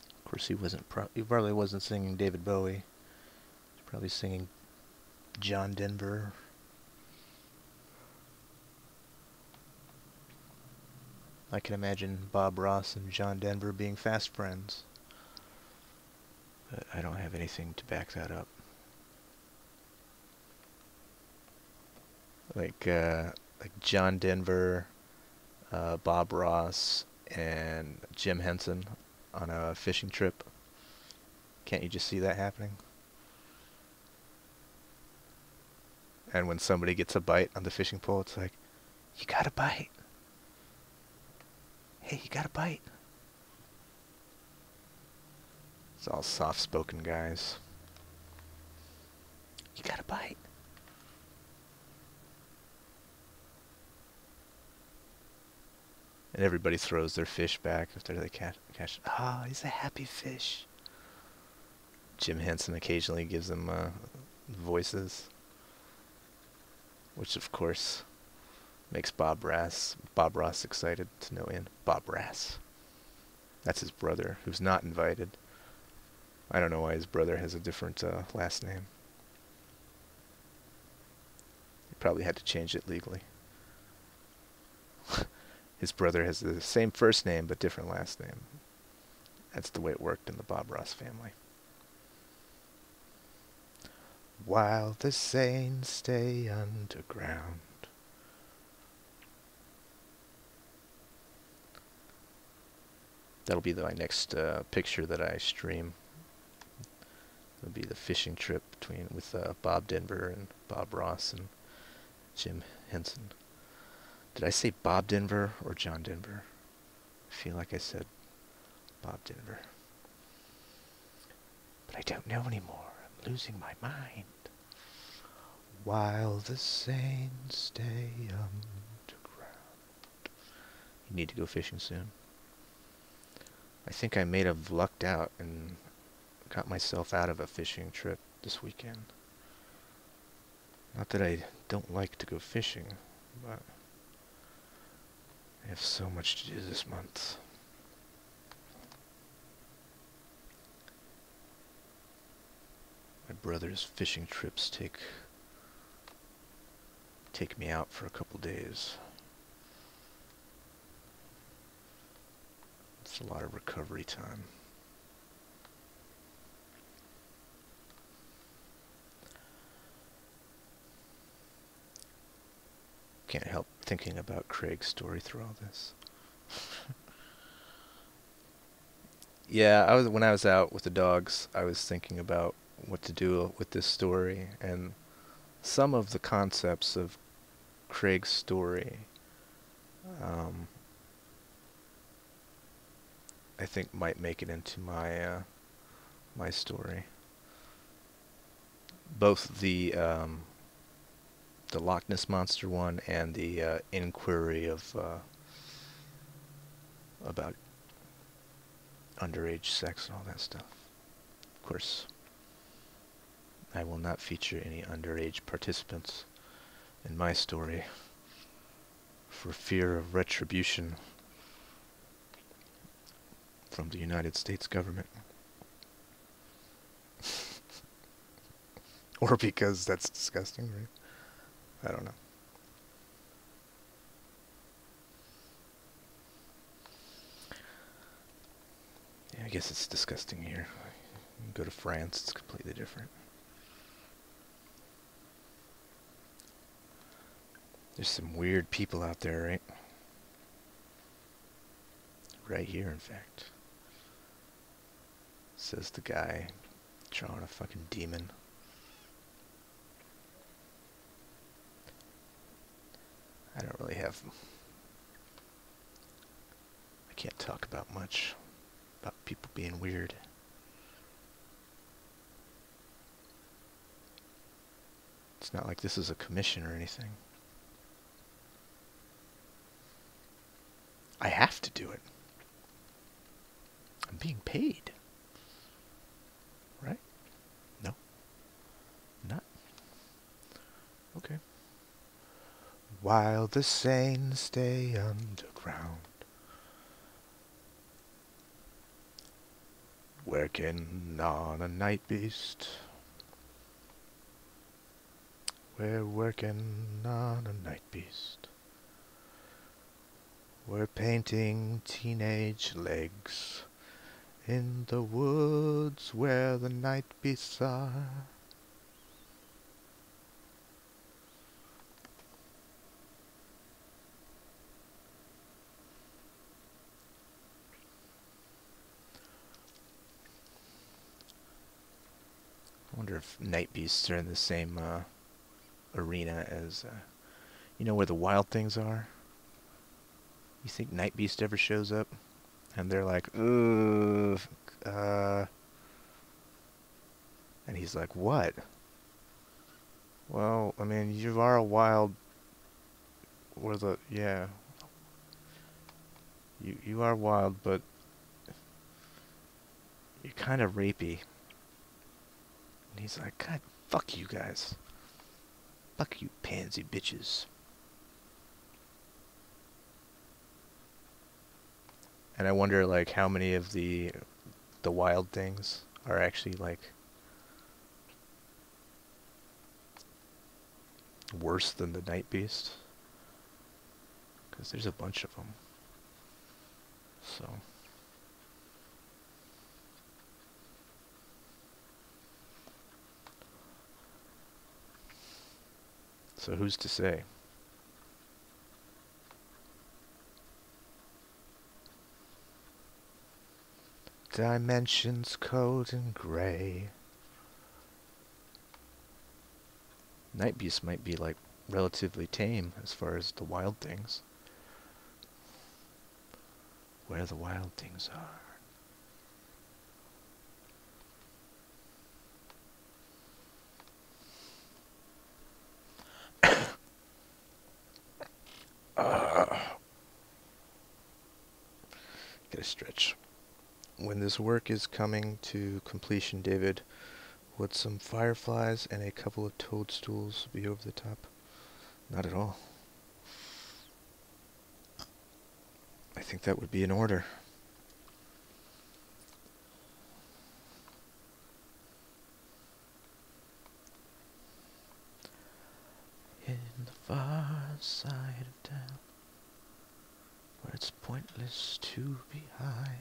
Of course, he probably wasn't singing David Bowie. Probably singing John Denver. I can imagine Bob Ross and John Denver being fast friends. But I don't have anything to back that up. like John Denver, Bob Ross, and Jim Henson on a fishing trip. Can't you just see that happening? And when somebody gets a bite on the fishing pole, it's like, you got a bite. Hey, you got a bite. It's all soft-spoken guys. You got a bite. And everybody throws their fish back after they catch. Ah, he's a happy fish. Jim Henson occasionally gives them voices, which of course makes Bob Ross excited to no end. Bob Ross. That's his brother, who's not invited. I don't know why his brother has a different last name. He probably had to change it legally. His brother has the same first name but different last name. That's the way it worked in the Bob Ross family. While the saints stay underground. That'll be my next picture that I stream. It'll be the fishing trip with Bob Denver and Bob Ross and Jim Henson. Did I say Bob Denver or John Denver? I feel like I said Bob Denver. But I don't know anymore. I'm losing my mind. While the saints stay underground. You need to go fishing soon. I think I may have lucked out and got myself out of a fishing trip this weekend. Not that I don't like to go fishing, but I have so much to do this month. My brother's fishing trips take me out for a couple days. It's a lot of recovery time. Can't help thinking about Craig's story through all this. Yeah, when I was out with the dogs, I was thinking about what to do with this story, and some of the concepts of Craig's story, I think might make it into my story. Both the Loch Ness Monster one and the inquiry of about underage sex and all that stuff. Of course, I will not feature any underage participants in my story for fear of retribution from the United States government. Or because that's disgusting, right? I don't know. Yeah, I guess it's disgusting here. You go to France, it's completely different. There's some weird people out there, right? Right here, in fact. Says the guy drawing a fucking demon. I don't really have... I can't talk about much about people being weird. It's not like this is a commission or anything. I have to do it. I'm being paid. Right? No? Not? Okay. While the saints stay underground, working on a night beast. We're working on a night beast. We're painting teenage legs in the woods where the night beasts are. wonder if night beasts are in the same arena as, you know, where the wild things are. You think night beast ever shows up, and they're like, ugh, and he's like, what? Well, I mean, you are a wild. Where the yeah, you are wild, but you're kind of rapey. And he's like, God, fuck you guys. Fuck you pansy bitches. And I wonder, like, how many of the wild things are actually, like, worse than the night beast. Because there's a bunch of them. So. So who's to say? Dimensions cold and gray. Night beasts might be, like, relatively tame as far as the wild things. Where the wild things are. Gotta stretch. When this work is coming to completion, David, would some fireflies and a couple of toadstools be over the top? Not at all. I think that would be in order. In the far side of town, where it's pointless to be high,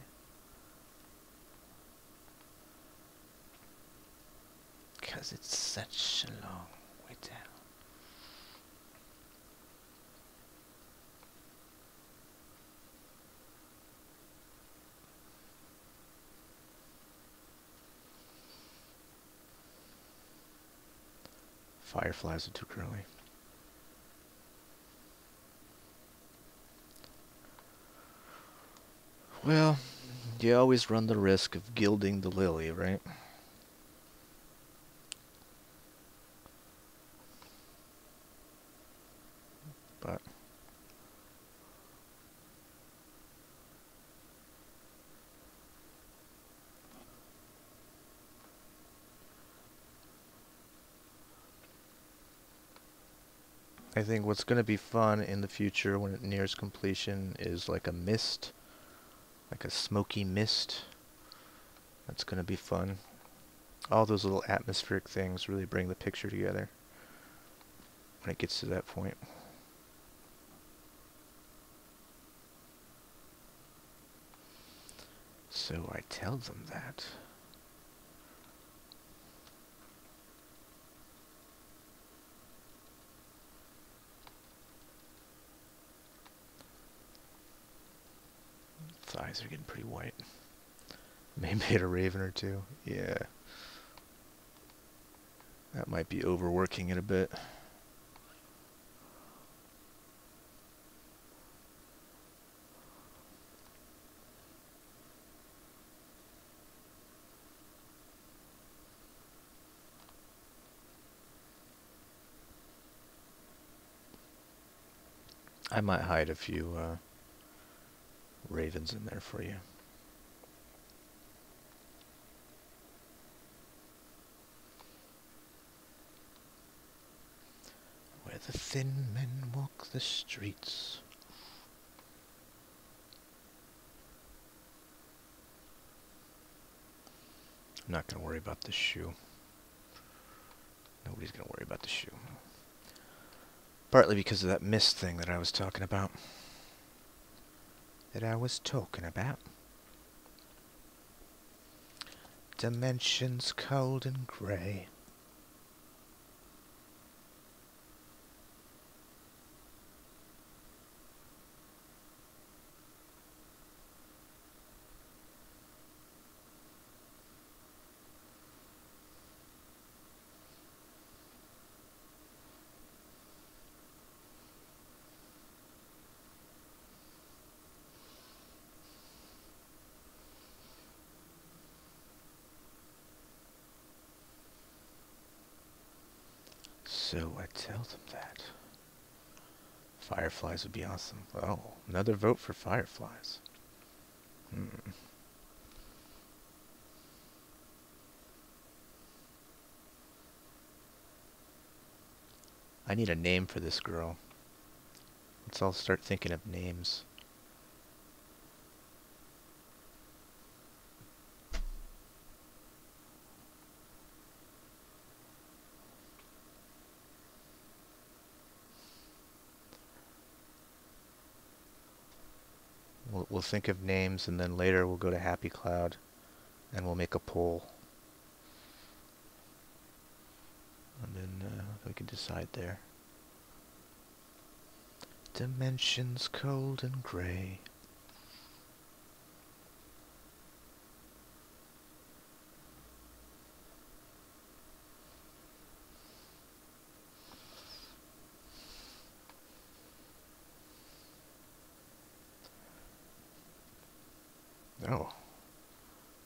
'cause it's such a long way down. Fireflies are too girly. Well, you always run the risk of gilding the lily, right? But I think what's going to be fun in the future when it nears completion is like a mist, like a smoky mist. That's going to be fun. All those little atmospheric things really bring the picture together when it gets to that point. So I tell them that. Thighs are getting pretty white. Maybe hit a raven or two. Yeah. That might be overworking it a bit. I might hide a few ravens in there for you. Where the thin men walk the streets. I'm not going to worry about this shoe. Nobody's going to worry about the shoe. Partly because of that mist thing that I was talking about. Dimensions cold and gray. So I tell them that. Fireflies would be awesome. Oh, another vote for fireflies. Hmm. I need a name for this girl. Let's all start thinking of names. We'll think of names, and then later we'll go to Happy Cloud, and we'll make a poll. And then we can decide there. Dimensions cold and gray. Oh,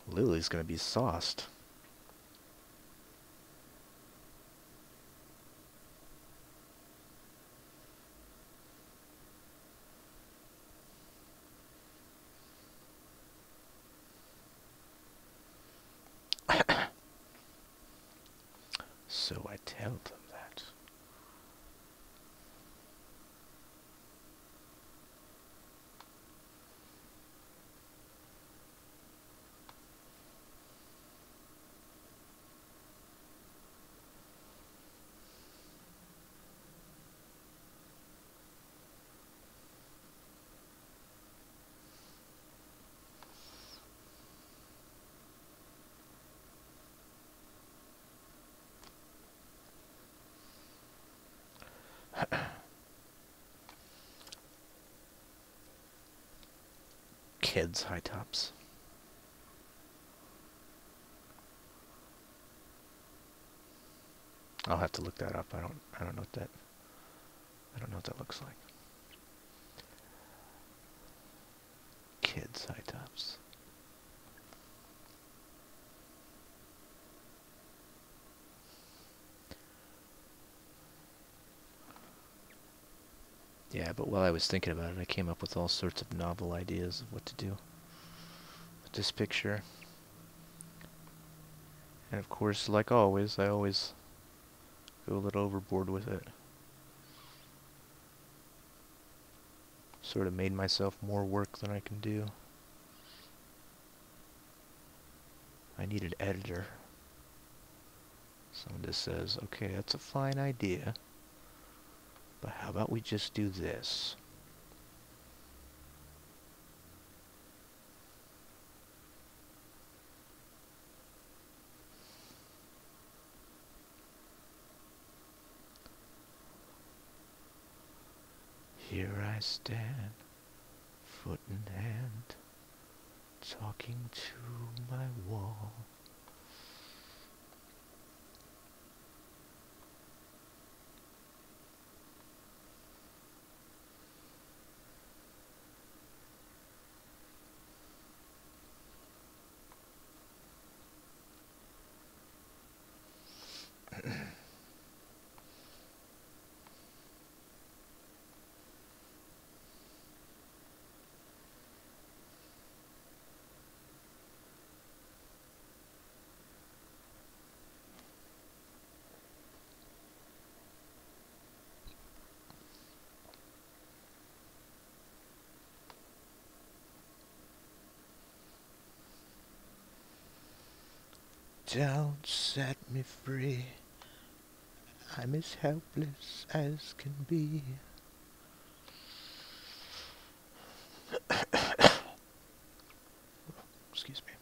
Lily's gonna be sauced. So I tell them that. Kids high tops. I'll have to look that up. I don't know what that looks like. Kids high tops. Yeah, but while I was thinking about it, I came up with all sorts of novel ideas of what to do with this picture. And of course, like always, I always go a little overboard with it. Sort of made myself more work than I can do. I need an editor. Someone just says, okay, that's a fine idea, but how about we just do this? Here I stand, foot in hand, talking to my wall. Don't set me free. I'm as helpless as can be. Excuse me.